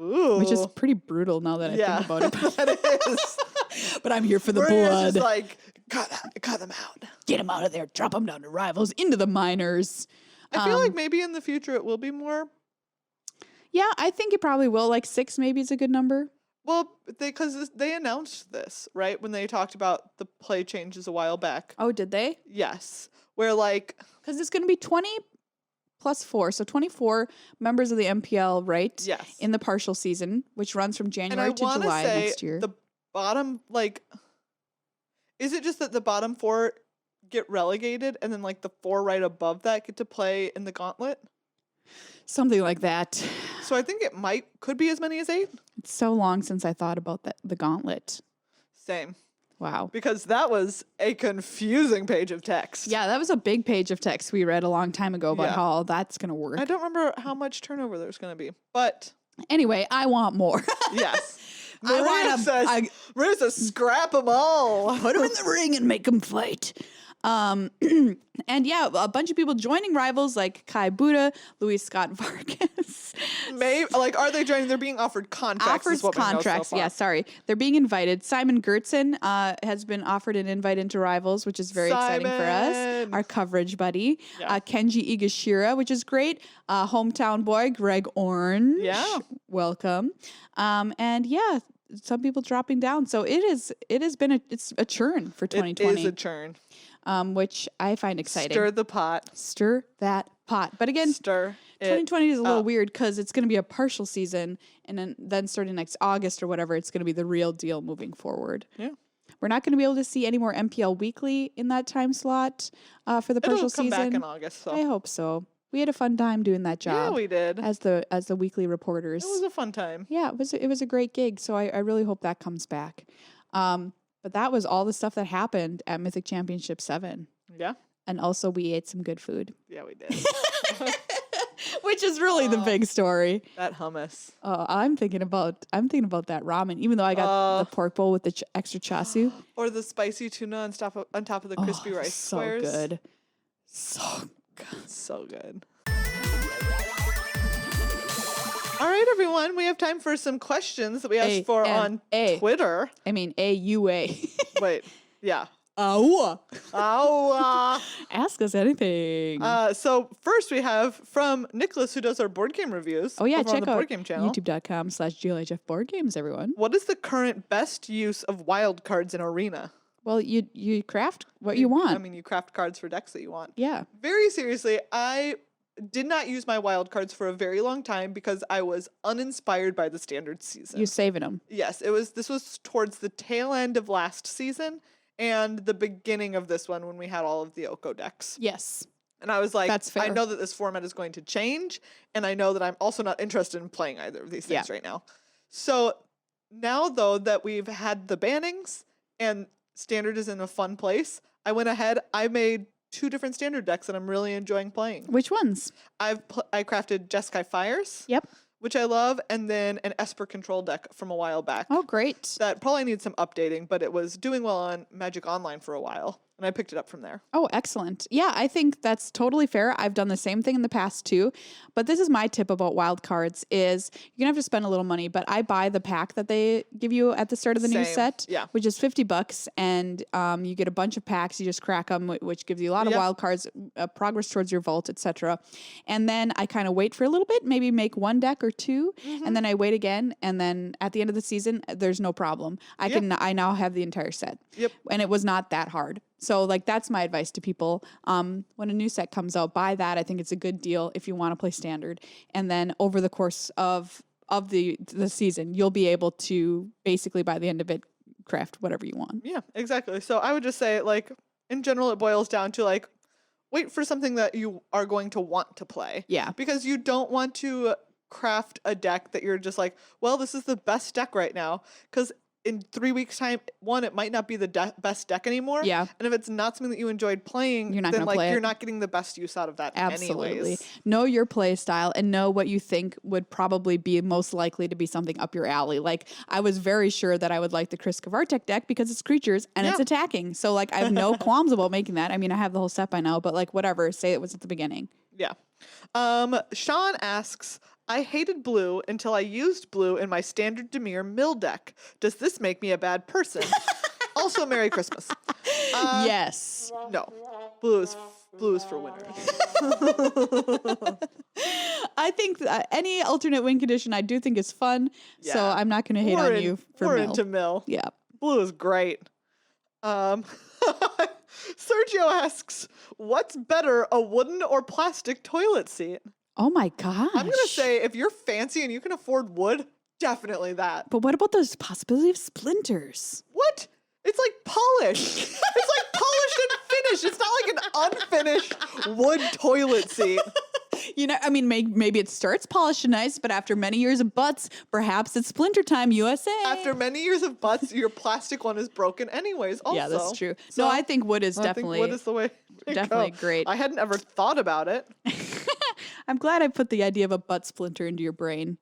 S2: Ooh.
S1: which is pretty brutal now that I think about it.
S2: that is.
S1: But I'm here for the
S2: We're
S1: blood.
S2: just like, cut them out.
S1: Get them out of there. Drop them down to Rivals, into the minors.
S2: I feel like maybe in the future it will be more.
S1: Yeah, I think it probably will. Like 6 maybe is a good number.
S2: Well, because they announced this, right? When they talked about the play changes a while back.
S1: Oh, did they?
S2: Yes. Where like.
S1: Because it's going to be 20 plus 4. So 24 members of the MPL, right?
S2: Yes.
S1: In the partial season, which runs from
S2: And I
S1: January to
S2: want to
S1: July
S2: say
S1: next year.
S2: the bottom, like. Is it just that the bottom 4 get relegated and then like the 4 right above that get to play in the gauntlet?
S1: Something like that.
S2: So I think could be as many as 8.
S1: It's so long since I thought about the gauntlet.
S2: Same.
S1: Wow.
S2: Because that was a confusing page of text.
S1: Yeah, that was a big page of text we read a long time ago about
S2: Yeah.
S1: how all that's going to work.
S2: I don't remember how much turnover there's going to be, but
S1: Anyway, I want more.
S2: yes.
S1: I want
S2: Maria says, scrap them all.
S1: put them in the ring and make them fight. And yeah, a bunch of people joining Rivals like Kai Buddha, Luis Scott Vargas.
S2: Maybe, like, are they joining? They're being offered contracts.
S1: Offers
S2: is what we know so
S1: contracts.
S2: far.
S1: Yeah, sorry. They're being invited. Simon Gertzen has been offered an invite into Rivals, which is very exciting for us.
S2: Simon.
S1: Our coverage buddy.
S2: Yeah.
S1: Kenji Igashira, which is great. Hometown boy, Greg Orange.
S2: Yeah.
S1: Welcome. And yeah, some people dropping down. So it's a churn for 2020.
S2: It is a churn.
S1: which I find exciting.
S2: Stir the pot.
S1: Stir that pot. But again,
S2: Stir
S1: 2020 is a little
S2: up.
S1: weird because it's going to be a partial season, and then starting next August or whatever, it's going to be the real deal moving forward.
S2: Yeah.
S1: We're not going to be able to see any more MPL weekly in that time slot for the partial
S2: It'll come
S1: season.
S2: back in August. So.
S1: I hope so. We had a fun time doing that job.
S2: Yeah, we did.
S1: As the weekly reporters.
S2: It was a fun time.
S1: Yeah, it was a great gig. So I really hope that comes back. But that was all the stuff that happened at Mythic Championship VII.
S2: Yeah.
S1: And also we ate some good food.
S2: Yeah, we did.
S1: Which is really the big story.
S2: That hummus.
S1: Oh, I'm thinking about that ramen. Even though I got the pork bowl with the extra chasu.
S2: Or the spicy tuna on top of the crispy rice
S1: so
S2: squares.
S1: Good. So good.
S2: So good. All right, everyone. We have time for some questions that we asked for on Twitter.
S1: I mean, AUA.
S2: Wait. Yeah.
S1: Ow.
S2: Ow.
S1: Ask us anything.
S2: So first we have from Nicholas, who does our board game reviews.
S1: Oh, yeah.
S2: over on
S1: Check
S2: the
S1: out
S2: board game channel.
S1: youtube.com/GLH5 board games, everyone.
S2: What is the current best use of wild cards in Arena?
S1: Well, you craft what you want.
S2: I mean, you craft cards for decks that you want.
S1: Yeah.
S2: Very seriously, I did not use my wild cards for a very long time because I was uninspired by the standard season.
S1: You're saving them.
S2: Yes, this was towards the tail end of last season and the beginning of this one when we had all of the Oko decks.
S1: Yes.
S2: And I was like,
S1: That's fair.
S2: I know that this format is going to change, and I know that I'm also not interested in playing either of these things right now. So now, though, that we've had the bannings and standard is in a fun place, I went ahead, I made 2 different standard decks that I'm really enjoying playing.
S1: Which ones?
S2: I crafted Jeskai Fires.
S1: Yep.
S2: Which I love, and then an Esper control deck from a while back.
S1: Oh, great.
S2: That probably needs some updating, but it was doing well on Magic Online for a while, and I picked it up from there.
S1: Oh, excellent. Yeah, I think that's totally fair. I've done the same thing in the past too. But this is my tip about wild cards is you're going to have to spend a little money, but I buy the pack that they give you at the start of the new set, which is $50, and you get a bunch of packs. You just crack them, which gives you a lot of wild cards, progress towards your vault, etc. And then I kind of wait for a little bit, maybe make 1 deck or 2, and then I wait again, and then at the end of the season, there's no problem. I now have the entire set.
S2: Yep.
S1: And it was not that hard. So like that's my advice to people. When a new set comes out, buy that. I think it's a good deal if you want to play standard. And then over the course of the season, you'll be able to basically by the end of it craft whatever you want.
S2: Yeah, exactly. So I would just say, like, in general, it boils down to like wait for something that you are going to want to play.
S1: Yeah.
S2: Because you don't want to craft a deck that you're just like, well, this is the best deck right now. Because in 3 weeks' time, it might not be the best deck anymore.
S1: Yeah.
S2: And if it's not something that you enjoyed playing,
S1: you're not
S2: then
S1: going to play
S2: you're not getting the best use out of that.
S1: Absolutely.
S2: Anyways.
S1: Know your play style and know what you think would probably be most likely to be something up your alley. Like I was very sure that I would like the Chris Kavartek deck because it's creatures and it's attacking. So like I have no qualms about making that. I mean, I have the whole set by now, but like whatever, say it was at the beginning.
S2: Yeah. Sean asks, I hated blue until I used blue in my standard Demir mill deck. Does this make me a bad person? Also, Merry Christmas.
S1: Yes.
S2: No. Blue is for winners.
S1: I think any alternate win condition I do think is fun.
S2: Yeah.
S1: So I'm not going to hate on you for
S2: we're
S1: mill.
S2: into mill.
S1: Yeah.
S2: Blue is great. Sergio asks, what's better, a wooden or plastic toilet seat?
S1: Oh my gosh.
S2: I'm going to say if you're fancy and you can afford wood, definitely that.
S1: But what about those possibility of splinters?
S2: What? It's like polished. It's like polished and finished. It's not like an unfinished wood toilet seat.
S1: You know, I mean, maybe it starts polished and nice, but after many years of butts, perhaps it's splinter time, USA.
S2: After many years of butts, your plastic one is broken anyways. Also.
S1: Yeah, that's true.
S2: So
S1: no, I think wood is definitely
S2: wood is the way to
S1: definitely
S2: go.
S1: great.
S2: I hadn't ever thought about it.
S1: I'm glad I put the idea of a butt splinter into your brain.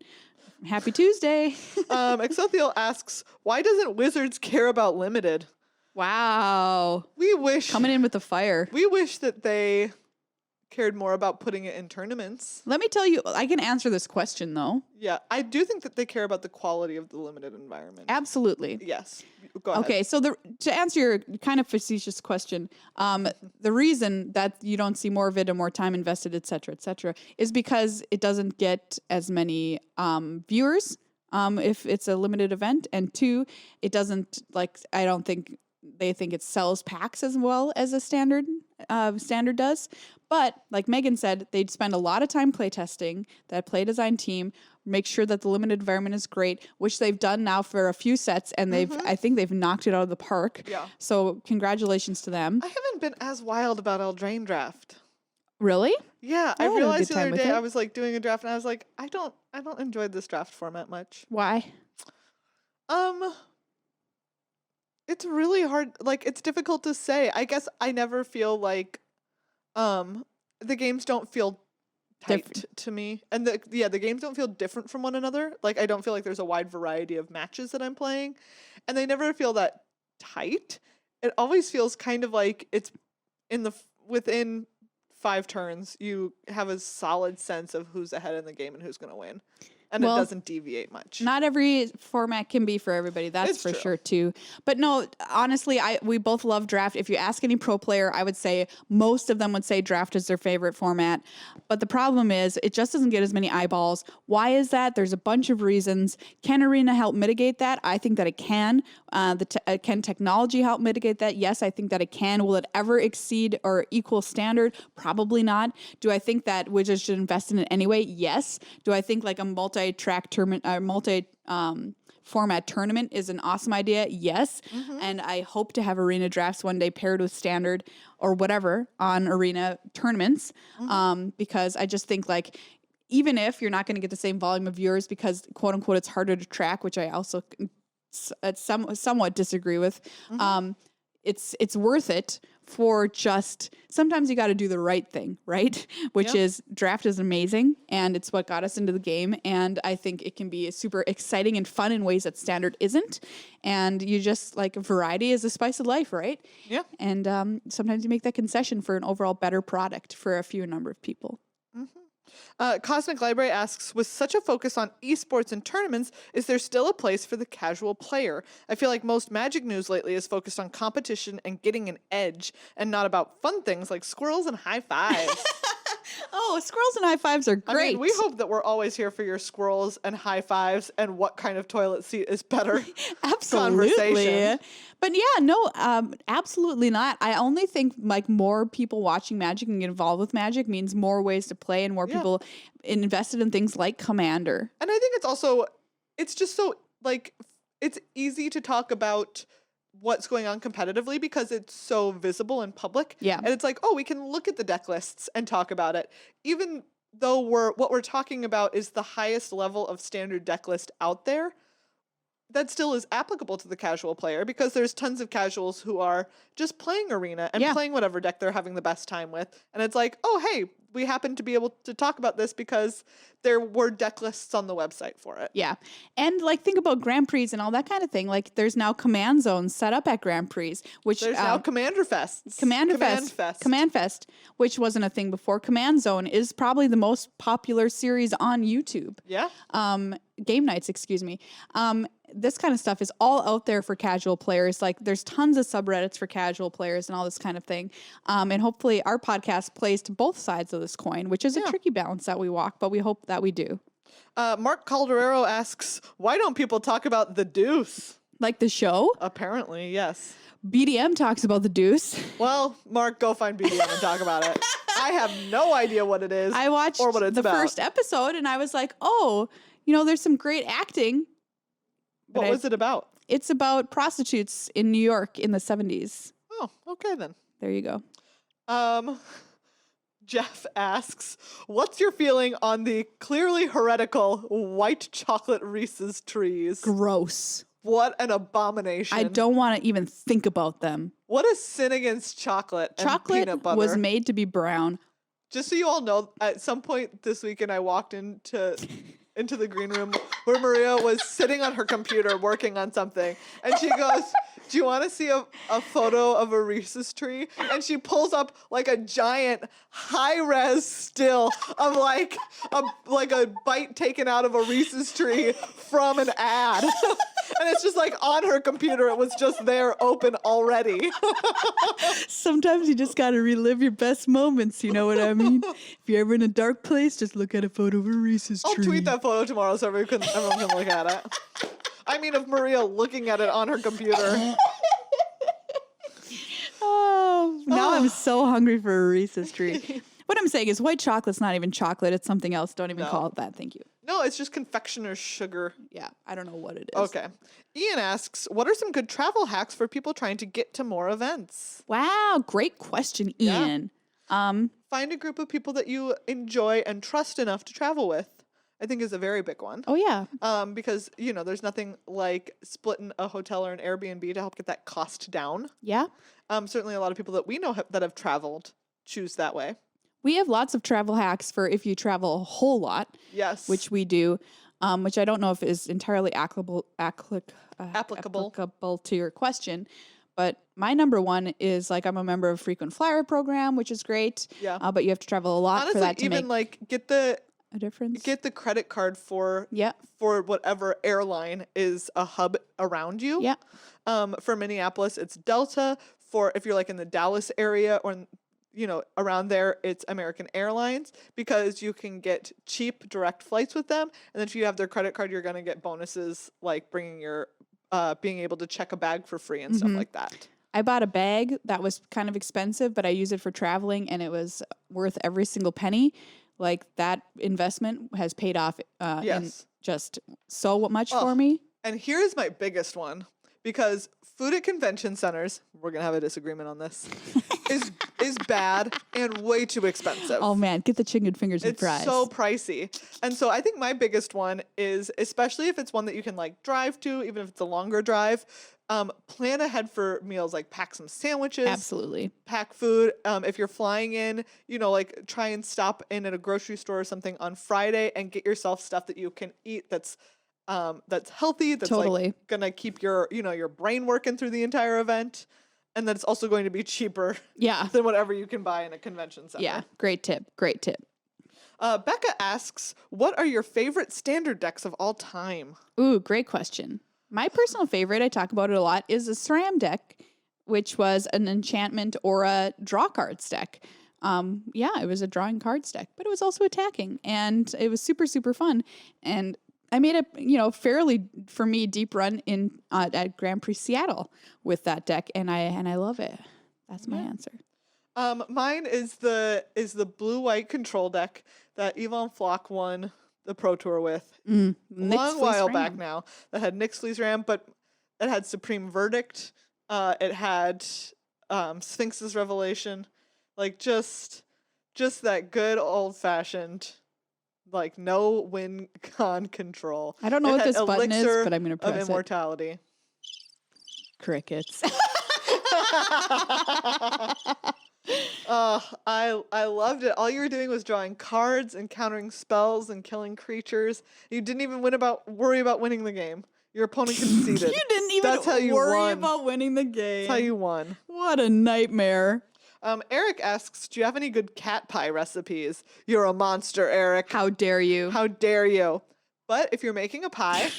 S1: Happy Tuesday.
S2: Exothiel asks, why doesn't Wizards care about limited?
S1: Wow.
S2: We wish
S1: Coming in with the fire.
S2: We wish that they cared more about putting it in tournaments.
S1: Let me tell you, I can answer this question though.
S2: Yeah, I do think that they care about the quality of the limited environment.
S1: Absolutely.
S2: Yes. Go ahead.
S1: Okay, so to answer your kind of facetious question, the reason that you don't see more of it and more time invested, et cetera, is because it doesn't get as many viewers if it's a limited event. And 2, it doesn't, like, I don't think they think it sells packs as well as a standard does. But like Meghan said, they'd spend a lot of time playtesting that play design team, make sure that the limited environment is great, which they've done now for a few sets, and I think they've knocked it out of the park.
S2: Yeah.
S1: So congratulations to them.
S2: I haven't been as wild about Eldraine draft.
S1: Really?
S2: Yeah,
S1: I
S2: I
S1: had a
S2: realized
S1: good
S2: the
S1: time
S2: other
S1: with
S2: day
S1: it.
S2: I was like doing a draft and I was like, I don't enjoy this draft format much.
S1: Why?
S2: It's really hard. Like, it's difficult to say. I guess I never feel like the games don't feel tight to me. And the games don't feel different from one another. Like, I don't feel like there's a wide variety of matches that I'm playing. And they never feel that tight. It always feels kind of like it's within 5 turns, you have a solid sense of who's ahead in the game and who's going to win. And it doesn't deviate much.
S1: Not every format can be for everybody. That's
S2: It's
S1: for
S2: true.
S1: sure too. But no, honestly, we both love draft. If you ask any pro player, I would say most of them would say draft is their favorite format. But the problem is it just doesn't get as many eyeballs. Why is that? There's a bunch of reasons. Can Arena help mitigate that? I think that it can. Can technology help mitigate that? Yes, I think that it can. Will it ever exceed or equal standard? Probably not. Do I think that Wizards should invest in it anyway? Yes. Do I think like a multi-track tournament, format tournament is an awesome idea? Yes. And I hope to have arena drafts one day paired with standard or whatever on arena tournaments. Because I just think like, even if you're not going to get the same volume of viewers because quote unquote, it's harder to track, which I also somewhat disagree with. It's worth it for just, sometimes you got to do the right thing, right? Which is draft is amazing and it's what got us into the game. And I think it can be super exciting and fun in ways that standard isn't. And you just like variety is the spice of life, right?
S2: Yeah.
S1: And sometimes you make that concession for an overall better product for a fewer number of people.
S2: Cosmic Library asks, with such a focus on esports and tournaments, is there still a place for the casual player? I feel like most Magic news lately is focused on competition and getting an edge and not about fun things like squirrels and high fives.
S1: Oh, squirrels and high fives are great.
S2: I mean, we hope that we're always here for your squirrels and high fives and what kind of toilet seat is better.
S1: Absolutely.
S2: Conversation.
S1: But yeah, no, absolutely not. I only think like more people watching Magic and get involved with Magic means more ways to play and more people invested in things like Commander.
S2: And I think it's just so like, it's easy to talk about what's going on competitively because it's so visible and public.
S1: Yeah.
S2: And it's like, oh, we can look at the deck lists and talk about it. Even though what we're talking about is the highest level of standard deck list out there, that still is applicable to the casual player because there's tons of casuals who are just playing Arena and playing whatever deck they're having the best time with. And it's like, oh, hey, we happen to be able to talk about this because there were deck lists on the website for it.
S1: Yeah. And like think about Grand Prix and all that kind of thing. Like there's now command zones set up at Grand Prix, which
S2: there's now Commander Fests.
S1: Command Fest, which wasn't a thing before. Command Zone is probably the most popular series on YouTube.
S2: Yeah.
S1: Game nights, excuse me. This kind of stuff is all out there for casual players. Like there's tons of subreddits for casual players and all this kind of thing. And hopefully our podcast plays to both sides of this coin, which is a tricky balance that we walk, but we hope that we do.
S2: Mark Calderero asks, why don't people talk about the Deuce?
S1: Like the show?
S2: Apparently, yes.
S1: BDM talks about the Deuce.
S2: Well, Mark, go find BDM and talk about it. I have no idea what it is.
S1: I watched
S2: or what it's
S1: the
S2: about.
S1: first episode and I was like, oh, there's some great acting.
S2: What was it about?
S1: It's about prostitutes in New York in the 70s.
S2: Oh, okay then.
S1: There you go.
S2: Jeff asks, what's your feeling on the clearly heretical white chocolate Reese's trees?
S1: Gross.
S2: What an abomination.
S1: I don't want to even think about them.
S2: What a sin against chocolate and peanut butter.
S1: Was made to be brown.
S2: Just so you all know, at some point this weekend I walked into the green room where Maria was sitting on her computer working on something. And she goes, do you want to see a photo of a Reese's tree? And she pulls up like a giant high-res still of like a bite taken out of a Reese's tree from an ad. And it's just like on her computer, it was just there open already.
S1: Sometimes you just got to relive your best moments. You know what I mean? If you're ever in a dark place, just look at a photo of a Reese's tree.
S2: I'll tweet that photo tomorrow so everyone can look at it. I mean, of Maria looking at it on her computer.
S1: Now I'm so hungry for a Reese's treat. What I'm saying is white chocolate's not even chocolate. It's something else. Don't even call it that. Thank you.
S2: No, it's just confectioner's sugar.
S1: Yeah, I don't know what it is.
S2: Okay. Ian asks, what are some good travel hacks for people trying to get to more events?
S1: Wow, great question, Ian.
S2: Find a group of people that you enjoy and trust enough to travel with, I think is a very big one.
S1: Oh, yeah.
S2: Because, there's nothing like splitting a hotel or an Airbnb to help get that cost down.
S1: Yeah.
S2: Certainly a lot of people that we know that have traveled choose that way.
S1: We have lots of travel hacks for if you travel a whole lot.
S2: Yes.
S1: Which we do, which I don't know if is entirely applicable to your question. But my number one is I'm a member of frequent flyer program, which is great.
S2: Yeah.
S1: But you have to travel a lot for that to make
S2: get a
S1: difference.
S2: Get the credit card for whatever airline is a hub around you.
S1: Yeah.
S2: For Minneapolis, it's Delta. For if you're in the Dallas area or around there, it's American Airlines, because you can get cheap direct flights with them. And then if you have their credit card, you're going to get bonuses like bringing your being able to check a bag for free and stuff like that.
S1: I bought a bag that was kind of expensive, but I use it for traveling, and it was worth every single penny. That investment has paid off in just so much for me.
S2: And here's my biggest one, because food at convention centers, we're going to have a disagreement on this, is bad and way too expensive.
S1: Oh, man, get the chicken fingers and fries.
S2: It's so pricey. And so I think my biggest one is, especially if it's one that you can drive to, even if it's a longer drive, plan ahead for meals, pack some sandwiches.
S1: Absolutely.
S2: Pack food. If you're flying in, try and stop in at a grocery store or something on Friday and get yourself stuff that you can eat that's healthy, that's
S1: totally
S2: gonna keep your your brain working through the entire event, and that it's also going to be cheaper than whatever you can buy in a convention center.
S1: Yeah, great tip.
S2: Becca asks, what are your favorite standard decks of all time?
S1: Ooh, great question. My personal favorite, I talk about it a lot, is a SRAM deck, which was an enchantment or a draw cards deck. It was a drawing cards deck, but it was also attacking, and it was super, super fun. And I made a fairly, for me, deep run in at Grand Prix Seattle with that deck, and I love it. That's my answer.
S2: Mine is the blue-white control deck that Yvonne Flock won the Pro Tour with a long while back now. That had Nyx Fleece Ram, but it had Supreme Verdict. It had Sphinx's Revelation, just that good old-fashioned. No win con control.
S1: I don't know what this button is, but I'm going to press
S2: of immortality.
S1: It. Crickets.
S2: I loved it. All you were doing was drawing cards and countering spells and killing creatures. You didn't even worry about winning the game. Your opponent conceded.
S1: You didn't even worry about winning the game.
S2: That's how you won.
S1: What a nightmare.
S2: Eric asks, do you have any good cat pie recipes? You're a monster, Eric.
S1: How dare you?
S2: How dare you? But if you're making a pie...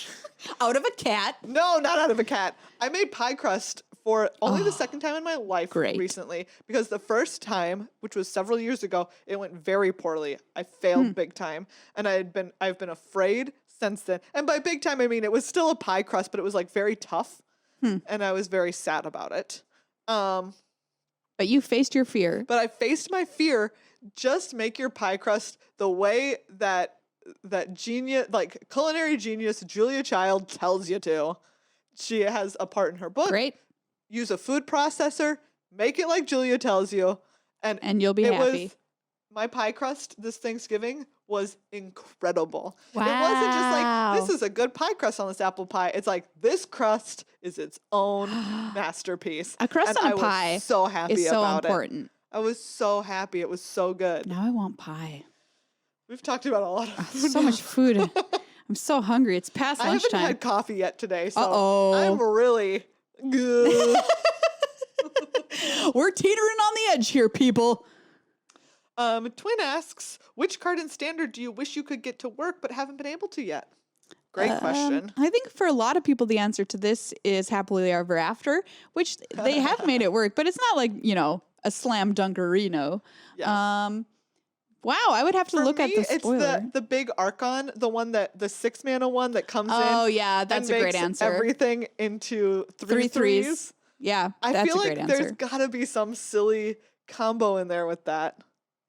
S1: out of a cat?
S2: No, not out of a cat. I made pie crust for only the second time in my life recently. Because the first time, which was several years ago, it went very poorly. I failed big time. And I've been afraid since then. And by big time, I mean it was still a pie crust, but it was very tough. And I was very sad about it.
S1: But you faced your fear.
S2: But I faced my fear. Just make your pie crust the way that genius, culinary genius Julia Child tells you to. She has a part in her book.
S1: Great.
S2: Use a food processor. Make it like Julia tells you. And
S1: you'll be happy.
S2: My pie crust this Thanksgiving was incredible.
S1: Wow.
S2: It wasn't just this is a good pie crust on this apple pie. It's this crust is its own masterpiece.
S1: A crust on a pie
S2: was so happy
S1: is so
S2: about
S1: important.
S2: it. I was so happy. It was so good.
S1: Now I want pie.
S2: We've talked about a lot of food.
S1: So much food. I'm so hungry. It's past lunchtime.
S2: I haven't had coffee yet today, so I'm really good.
S1: We're teetering on the edge here, people.
S2: Twin asks, which card in Standard do you wish you could get to work but haven't been able to yet? Great question.
S1: I think for a lot of people, the answer to this is Happily Ever After, which they have made it work, but it's not a slam dunkerino.
S2: Yeah.
S1: Wow, I would have to look at the spoiler.
S2: It's the big Archon, the 6-mana one that comes in.
S1: Oh, yeah, that's a great answer.
S2: Everything into three threes.
S1: Yeah,
S2: I
S1: that's
S2: feel
S1: a great
S2: like there's
S1: answer.
S2: gotta be some silly combo in there with that.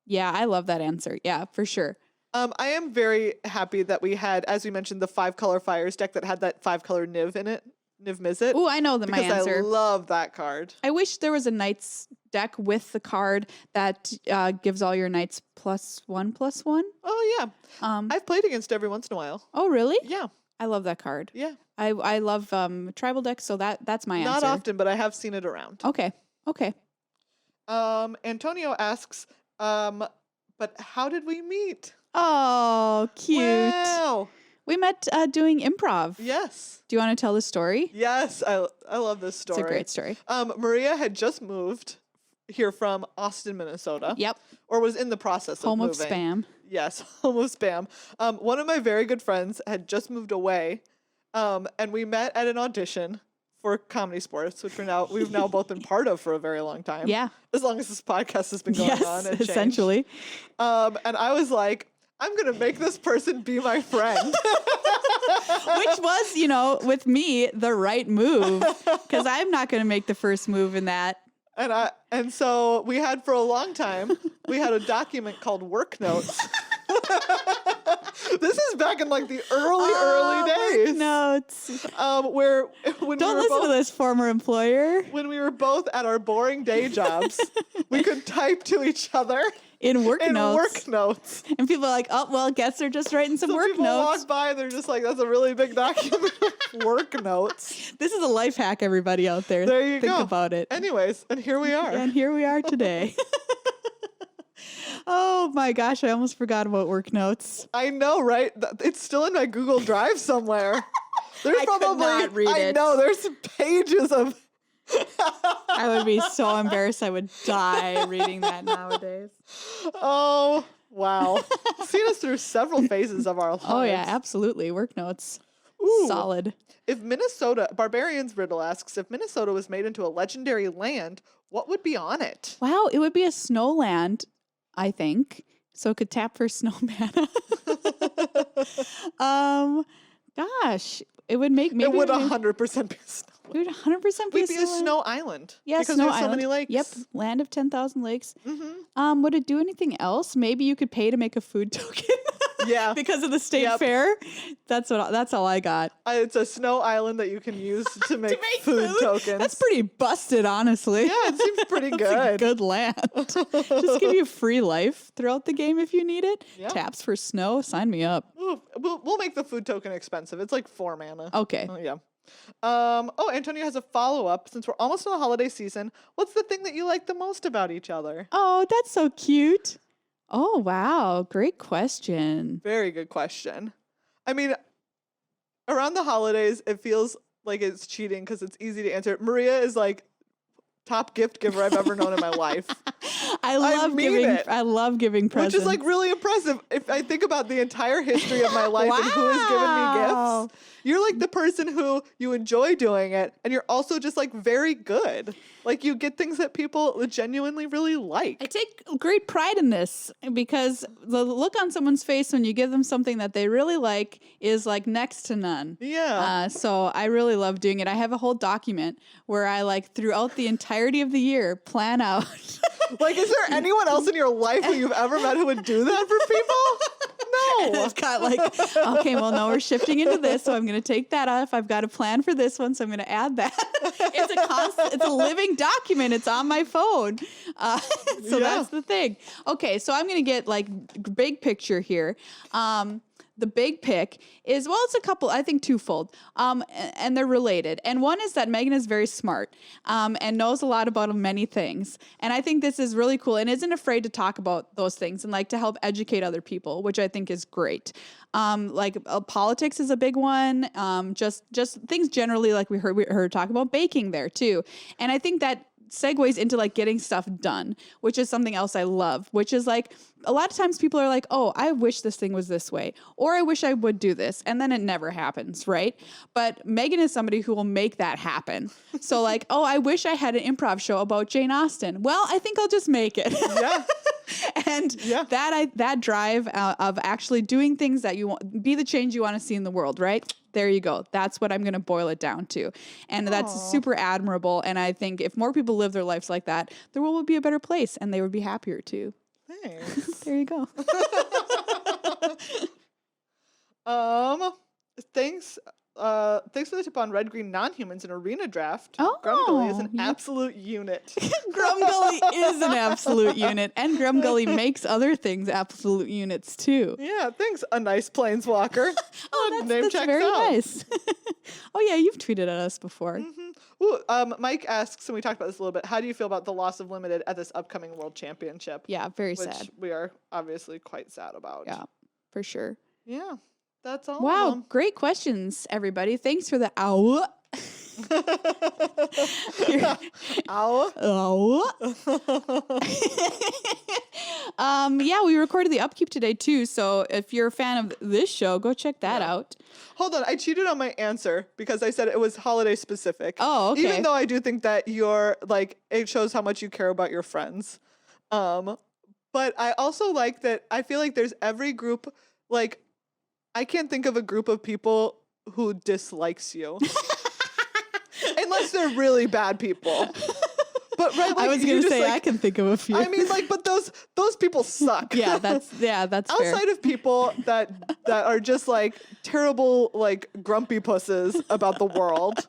S1: Yeah, I love that answer. Yeah, for sure.
S2: I am very happy that we had, as we mentioned, the 5-color Fires deck that had that 5-color Niv in it. Niv Mizzet.
S1: Oh, I know my
S2: Because I
S1: answer.
S2: love that card.
S1: I wish there was a Knights deck with the card that gives all your Knights +1/+1.
S2: Oh, yeah.
S1: Um,
S2: I've played against every once in a while.
S1: oh, really?
S2: Yeah.
S1: I love that card.
S2: Yeah.
S1: I love tribal decks, so that's my
S2: Not
S1: answer.
S2: often, but I have seen it around.
S1: Okay.
S2: Antonio asks, but how did we meet?
S1: Oh, cute.
S2: Wow.
S1: We met doing improv.
S2: Yes.
S1: Do you want to tell the story?
S2: Yes. I love this story.
S1: It's a great story.
S2: Maria had just moved here from Austin, Minnesota.
S1: Yep.
S2: Or was in the process
S1: Home
S2: of
S1: of
S2: moving.
S1: spam.
S2: Yes, home of spam. One of my very good friends had just moved away, and we met at an audition for Comedy Sports, which we've now both been part of for a very long time.
S1: Yeah.
S2: As long as this podcast has been going on.
S1: Yes,
S2: And
S1: essentially.
S2: And I was like, I'm going to make this person be my friend.
S1: Which was, with me, the right move. Because I'm not going to make the first move in that.
S2: And so we had for a long time, we had a document called Work Notes. This is back in like the early days.
S1: Work notes.
S2: Where when
S1: Don't
S2: we were
S1: listen to
S2: both,
S1: this, former employer.
S2: when we were both at our boring day jobs, we could type to each other
S1: In work
S2: in
S1: notes.
S2: work notes.
S1: And people are like, oh, well, guess they're just writing some
S2: So
S1: work
S2: people
S1: notes.
S2: walk by and they're just like, that's a really big document. Work notes.
S1: This is a life hack, everybody out there.
S2: There you
S1: Think
S2: go.
S1: about it.
S2: Anyways, and here we are.
S1: And here we are today. Oh my gosh, I almost forgot about work notes.
S2: I know, right? It's still in my Google Drive somewhere. There's
S1: I could
S2: probably
S1: not read
S2: I
S1: it.
S2: know there's pages of
S1: I would be so embarrassed. I would die reading that nowadays.
S2: Oh, wow. Seen us through several phases of our lives.
S1: Oh yeah, absolutely. Work notes.
S2: Ooh.
S1: Solid.
S2: If Minnesota, Barbarian's Riddle asks, if Minnesota was made into a legendary land, what would be on it?
S1: Wow, it would be a snow land, I think. So it could tap for snow mana. Gosh, it would make maybe
S2: It would 100% be a snow.
S1: it would 100% be
S2: We'd be a
S1: land.
S2: snow island.
S1: Yeah,
S2: because
S1: snow
S2: there's so
S1: island.
S2: many lakes.
S1: Yep, land of 10,000 lakes.
S2: Mm-hmm.
S1: Would it do anything else? Maybe you could pay to make a food token.
S2: Yeah.
S1: Because of the state
S2: Yep.
S1: fair. That's all I got.
S2: It's a snow island that you can use to make, food tokens.
S1: That's pretty busted, honestly.
S2: Yeah, it seems pretty
S1: That's a
S2: good.
S1: good land. Just give you free life throughout the game if you need it.
S2: Yeah.
S1: Taps for snow. Sign me up.
S2: Ooh, we'll make the food token expensive. It's like 4 mana.
S1: Okay.
S2: Oh, yeah. Antonio has a follow-up. Since we're almost in the holiday season, what's the thing that you like the most about each other?
S1: Oh, that's so cute. Oh, wow. Great question.
S2: Very good question. I mean, around the holidays, it feels like it's cheating because it's easy to answer. Maria is like top gift giver I've ever known in my life.
S1: I love
S2: mean
S1: giving
S2: it.
S1: I love giving presents.
S2: Which is like really impressive. If I think about the entire history of my life and who has given
S1: Wow.
S2: me gifts, you're like the person who you enjoy doing it, and you're also just like very good. Like you get things that people genuinely really like.
S1: I take great pride in this because the look on someone's face when you give them something that they really like is like next to none.
S2: Yeah.
S1: So I really love doing it. I have a whole document where I like throughout the entirety of the year plan out.
S2: Like, is there anyone else in your life who you've ever met who would do that for people? No.
S1: It's got like, okay, well, no, we're shifting into this, so I'm going to take that off. I've got a plan for this one, so I'm going to add that. It's a living document. It's on my phone. So that's the thing. Okay, so I'm going to get like big picture here. The big pick is, well, it's a couple, I think twofold, and they're related. And one is that Meghan is very smart and knows a lot about many things. And I think this is really cool and isn't afraid to talk about those things and like to help educate other people, which I think is great. Politics is a big one. Just things generally, like we heard her talk about baking there too. And I think that segues into like getting stuff done, which is something else I love, which is like a lot of times people are like, oh, I wish this thing was this way, or I wish I would do this. And then it never happens, right? But Meghan is somebody who will make that happen. So like, oh, I wish I had an improv show about Jane Austen. Well, I think I'll just make it.
S2: Yeah.
S1: And
S2: Yeah.
S1: that drive of actually doing things that you want, be the change you want to see in the world, right? There you go. That's what I'm going to boil it down to. And that's
S2: Aw.
S1: super admirable. And I think if more people live their lives like that, the world would be a better place and they would be happier too.
S2: Thanks.
S1: There you go.
S2: Thanks for the tip on red-green non-humans in Arena Draft.
S1: Oh,
S2: Grumgully is an
S1: you-
S2: absolute unit.
S1: Grumgully is an absolute unit, and Grumgully makes other things absolute units too.
S2: Yeah, thanks, a nice planeswalker. Name
S1: That's
S2: checks
S1: very
S2: out.
S1: nice. Oh yeah, you've tweeted at us before.
S2: Ooh, Mike asks, and we talked about this a little bit, how do you feel about the loss of Limited at this upcoming World Championship?
S1: Yeah, very
S2: Which
S1: sad.
S2: we are obviously quite sad about.
S1: Yeah, for sure.
S2: Yeah, that's all.
S1: Wow, great questions, everybody. Thanks for the ow.
S2: Ow.
S1: Yeah, we recorded the upkeep today too. So if you're a fan of this show, go check that out.
S2: Hold on, I cheated on my answer because I said it was holiday specific.
S1: Oh, okay.
S2: Even though I do think that you're like, it shows how much you care about your friends. But I also like that I feel like there's every group, like, I can't think of a group of people who dislikes you. Unless they're really bad people. But right, like,
S1: I was
S2: you
S1: gonna
S2: just,
S1: say
S2: like,
S1: I can think of a few.
S2: I mean, like, but those people suck.
S1: yeah, that's fair.
S2: Outside of people that are just like terrible, like grumpy pusses about the world,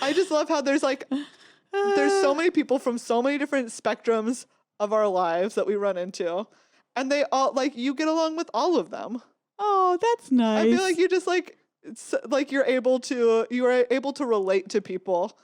S2: I just love how there's so many people from so many different spectrums of our lives that we run into, and they all like you get along with all of them.
S1: Oh, that's nice.
S2: I feel like you just you are able to relate to people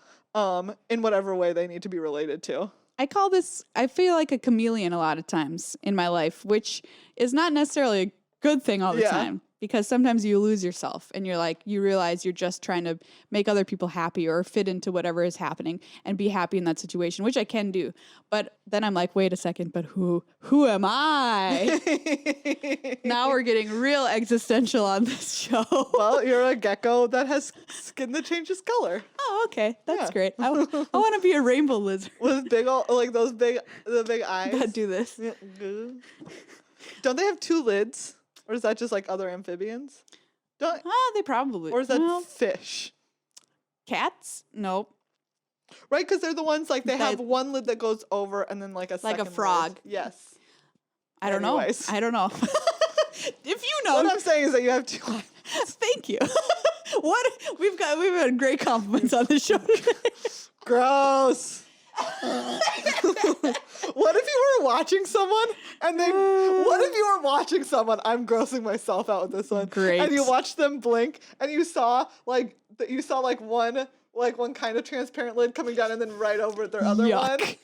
S2: in whatever way they need to be related to.
S1: I feel like a chameleon a lot of times in my life, which is not necessarily a good thing all the time, because sometimes you lose yourself and you realize you're just trying to make other people happy or fit into whatever is happening and be happy in that situation, which I can do. But then I'm like, wait a second, but who am I? Now we're getting real existential on this show.
S2: Well, you're a gecko that has skin that changes color.
S1: Oh, okay. That's
S2: Yeah.
S1: great. I want to be a rainbow lizard.
S2: With big old, like the big eyes.
S1: That do this.
S2: Yeah. Don't they have two lids? Or is that just like other amphibians?
S1: They probably.
S2: Or is that
S1: well,
S2: fish?
S1: cats? Nope.
S2: Right, because they're the ones like they have
S1: That-
S2: one lid that goes over and then like a
S1: Like a
S2: second lid.
S1: frog.
S2: Yes.
S1: I don't
S2: Anyways.
S1: know. I don't know. If you know,
S2: What I'm saying is that you have two eyes.
S1: thank you. We've had great compliments on the show today.
S2: Gross. What if you were watching someone and what if you were watching someone? I'm grossing myself out with this one.
S1: Great.
S2: And you watched them blink and you saw one kind of transparent lid coming down and then right over their other
S1: Yuck.
S2: one.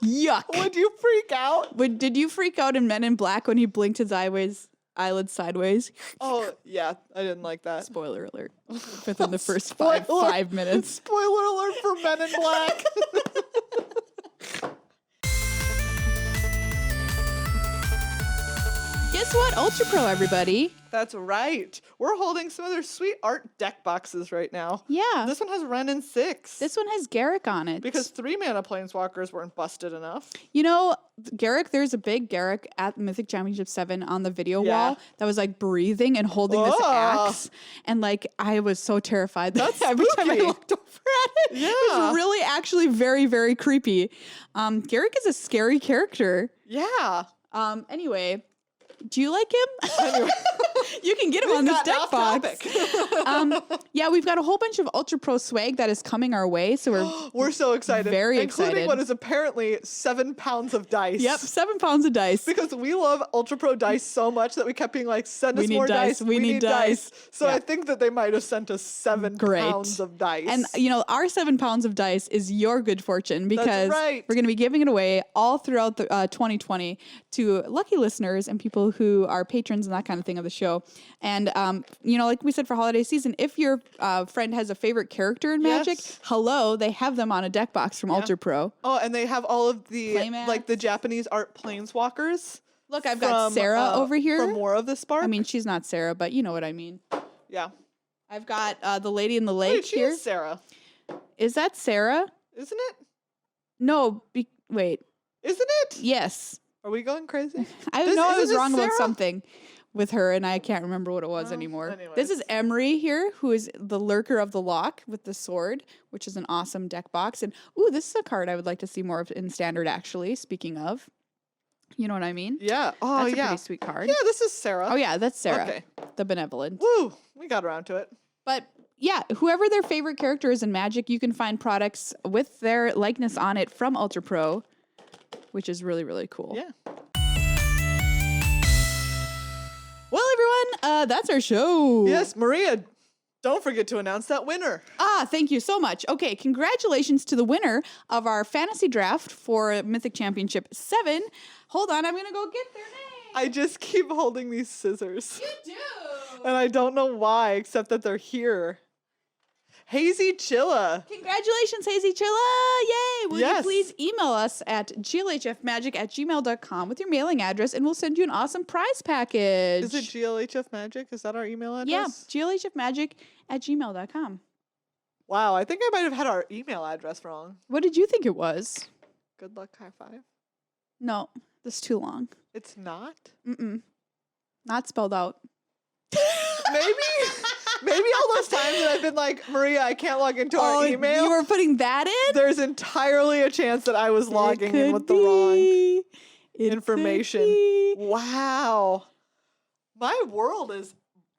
S1: Yuck.
S2: Would you freak out?
S1: Did you freak out in Men in Black when he blinked his eyelids sideways?
S2: Oh yeah, I didn't like that.
S1: Spoiler alert. Within the first
S2: Spoiler.
S1: 5 minutes.
S2: Spoiler alert for Men in Black.
S1: Guess what? Ultra Pro, everybody.
S2: That's right. We're holding some of their sweet art deck boxes right now.
S1: Yeah.
S2: This one has Ren and 6.
S1: This one has Garrick on it.
S2: Because 3-mana planeswalkers weren't busted enough.
S1: You know, Garrick, there's a big Garrick at Mythic Championship VII on the video wall that was like breathing and holding this axe. And like, I was so terrified that
S2: That's
S1: every time I
S2: spooky.
S1: looked over at it, it
S2: Yeah.
S1: was really actually very, very creepy. Garrick is a scary character.
S2: Yeah.
S1: Anyway, do you like him?
S2: Anyway.
S1: You can get him on this
S2: Got
S1: deck
S2: off
S1: box.
S2: topic.
S1: Yeah, we've got a whole bunch of Ultra Pro swag that is coming our way. So we're
S2: We're so excited.
S1: Very
S2: including
S1: excited.
S2: what is apparently 7 pounds of dice.
S1: Yep, 7 pounds of dice.
S2: Because we love Ultra Pro dice so much that we kept being like, send
S1: We
S2: us
S1: need
S2: more
S1: dice.
S2: dice.
S1: We need dice.
S2: So
S1: Yeah.
S2: I think that they might have sent us 7
S1: Great.
S2: pounds of dice.
S1: And you know, our 7 pounds of dice is your good fortune because
S2: right.
S1: we're going to be giving it away all throughout the 2020 to lucky listeners and people who are patrons and that kind of thing of the show. And you know, like we said for holiday season, if your friend has a favorite character in Magic,
S2: Yes.
S1: hello, they have them on a deck box from Ultra Pro.
S2: Oh, and they have all of the
S1: Playmats.
S2: like the Japanese art planeswalkers.
S1: Look, I've got Sarah over here.
S2: From War of the Spark.
S1: I mean, she's not Sarah, but you know what I mean.
S2: yeah.
S1: I've got the Lady in the
S2: Wait,
S1: Lake
S2: she
S1: here.
S2: is Sarah,
S1: Is that Sarah?
S2: isn't it?
S1: No, wait.
S2: Isn't it?
S1: Yes.
S2: Are we going crazy?
S1: I know I was wrong about something with her, and I can't remember what it was anymore.
S2: Anyways.
S1: This is Emery here, who is the Lurker of the Lock with the sword, which is an awesome deck box. And, ooh, this is a card I would like to see more of in Standard, actually, speaking of. You know what I mean?
S2: Yeah. Oh,
S1: That's a
S2: yeah.
S1: pretty sweet card.
S2: Yeah, this is Sarah.
S1: Oh, yeah, that's Sarah,
S2: Okay.
S1: the Benevolent.
S2: Woo! We got around to it.
S1: But yeah, whoever their favorite character is in Magic, you can find products with their likeness on it from Ultra Pro, which is really, really cool.
S2: Yeah.
S1: Well, everyone, that's our show.
S2: Yes, Maria, don't forget to announce that winner.
S1: Thank you so much. Okay, congratulations to the winner of our fantasy draft for Mythic Championship 7. Hold on, I'm going to go get their name.
S2: I just keep holding these scissors.
S1: You do.
S2: And I don't know why, except that they're here. Hazy Chilla.
S1: Congratulations, Hazy Chilla. Yay. Will you
S2: Yes.
S1: please email us at glhfmagic@gmail.com with your mailing address, and we'll send you an awesome prize package.
S2: Is it GLHF Magic? Is that our email address?
S1: Yeah, glhfmagic@gmail.com.
S2: Wow, I think I might have had our email address wrong.
S1: What did you think it was?
S2: Good luck, high five.
S1: No, this is too long.
S2: It's not?
S1: Mm-mm. Not spelled out.
S2: Maybe all those times that I've been like, Maria, I can't log into our email.
S1: You were putting that in?
S2: There's entirely a chance that I was logging in with the wrong information. Wow. My world is,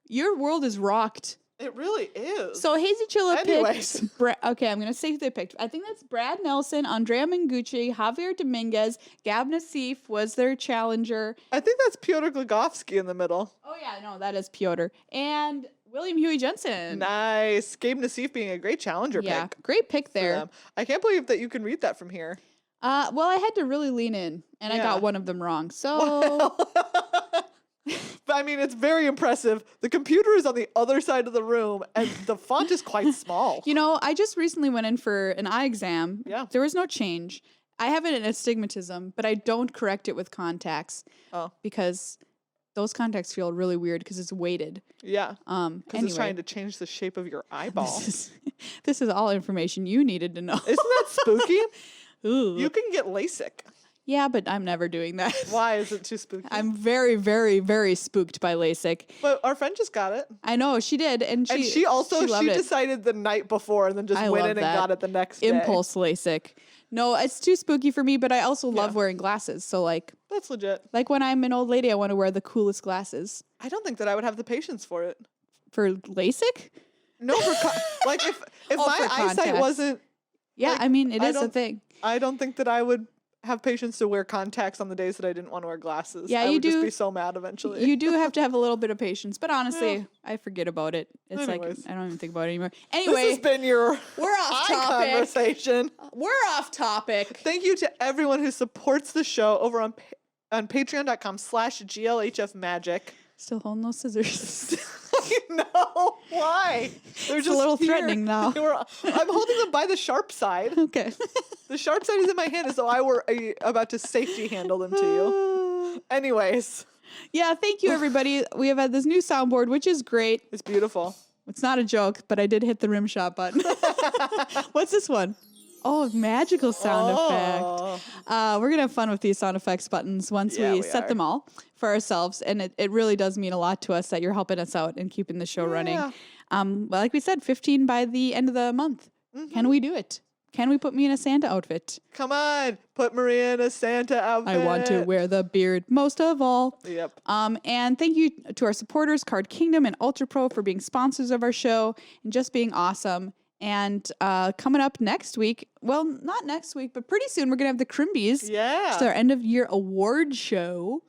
S1: Your world is rocked.
S2: it really is.
S1: So Hazy Chilla
S2: Anyways.
S1: picked. Okay, I'm going to say who they picked. I think that's Brad Nelson, Andrea Mengucci, Javier Dominguez, Gab Nassif was their challenger.
S2: I think that's Pyotr Glagowski in the middle.
S1: Oh, yeah, no, that is Piotr. And William Huey Jensen.
S2: Nice. Gabe Nassif being a great challenger
S1: Yeah,
S2: pick.
S1: great pick
S2: for
S1: there.
S2: them. I can't believe that you can read that from here.
S1: Well, I had to really lean in, and I
S2: Yeah.
S1: got one of them wrong. So,
S2: But I mean, it's very impressive. The computer is on the other side of the room, and the font is quite small.
S1: you know, I just recently went in for an eye exam.
S2: Yeah.
S1: There was no change. I have an astigmatism, but I don't correct it with contacts
S2: Oh,
S1: because those contacts feel really weird because it's weighted.
S2: yeah. Because
S1: Anyway,
S2: it's trying to change the shape of your eyeball.
S1: this is all information you needed to know.
S2: Isn't that spooky?
S1: Ooh.
S2: You can get LASIK.
S1: Yeah, but I'm never doing that.
S2: Why is it too spooky?
S1: I'm very, very, very spooked by LASIK.
S2: But our friend just got it.
S1: I know she did, and
S2: She also
S1: loved it.
S2: decided the night before and then just
S1: I
S2: went
S1: love
S2: in and
S1: that.
S2: got it the next day.
S1: Impulse LASIK. No, it's too spooky for me, but I also love
S2: Yeah.
S1: wearing glasses. So like
S2: That's legit.
S1: when I'm an old lady, I want to wear the coolest glasses.
S2: I don't think that I would have the patience for it.
S1: For LASIK?
S2: No, like if
S1: Oh,
S2: my
S1: for
S2: eyesight
S1: contacts.
S2: wasn't,
S1: Yeah,
S2: Like,
S1: I mean, it
S2: I
S1: is a
S2: don't-
S1: thing.
S2: I don't think that I would have patience to wear contacts on the days that I didn't want to wear glasses.
S1: Yeah,
S2: I
S1: you
S2: would just
S1: do-
S2: be so mad eventually.
S1: You do have to have a little bit of patience, but honestly,
S2: Yeah.
S1: I forget about it. It's
S2: Anyways.
S1: like I don't even think about it anymore.
S2: This
S1: Anyway,
S2: has been your
S1: we're off
S2: eye
S1: topic.
S2: conversation.
S1: We're off topic.
S2: Thank you to everyone who supports the show over on patreon.com/glhfmagic.
S1: Still holding those scissors.
S2: No, why? They're
S1: It's a little threatening now.
S2: I'm holding them by the sharp side.
S1: Okay.
S2: The sharp side is in my hand as though I were about to safety handle them to you. Anyways,
S1: Yeah, thank you everybody. We have had this new soundboard, which is great.
S2: it's beautiful.
S1: It's not a joke, but I did hit the rim shot button. What's this one? Oh, magical sound effect. We're going to have fun with these sound effects buttons once
S2: Yeah,
S1: we
S2: we
S1: set
S2: are.
S1: them all for ourselves. And it really does mean a lot to us that you're helping us out and keeping the show running.
S2: Yeah.
S1: Well, like we said, 15 by the end of the month.
S2: Mm-hmm.
S1: Can we do it? Can we put me in a Santa outfit?
S2: Come on, put Maria in a Santa outfit.
S1: I want to wear the beard most of all.
S2: Yep.
S1: And thank you to our supporters, Card Kingdom and Ultra Pro, for being sponsors of our show and just being awesome. And coming up next week, well, not next week, but pretty soon, we're going to have the Crimbies.
S2: Yeah.
S1: It's our end of year award show.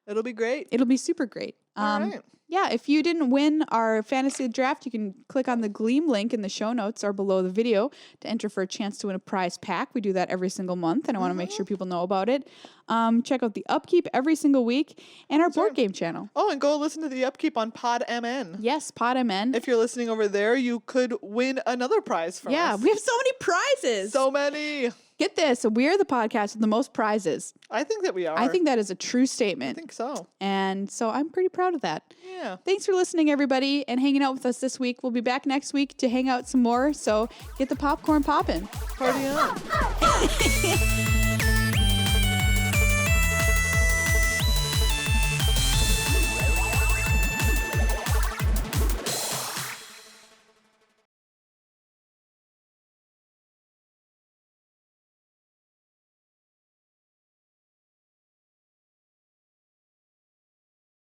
S2: It'll be great.
S1: It'll be super great.
S2: All right.
S1: Yeah, if you didn't win our fantasy draft, you can click on the Gleam link in the show notes or below the video to enter for a chance to win a prize pack. We do that every single month, and I want to make sure people know about it. Check out the Upkeep every single week and our board game channel.
S2: Oh, and go listen to the Upkeep on Pod MN.
S1: Yes, Pod MN.
S2: If you're listening over there, you could win another prize from
S1: Yeah,
S2: us.
S1: we have so many prizes.
S2: So many.
S1: Get this, we are the podcast with the most prizes.
S2: I think that we are.
S1: I think that is a true
S2: I
S1: statement.
S2: think so.
S1: And so I'm pretty proud of that.
S2: Yeah.
S1: Thanks for listening, everybody, and hanging out with us this week. We'll be back next week to hang out some more, so get the popcorn popping.
S2: Party on.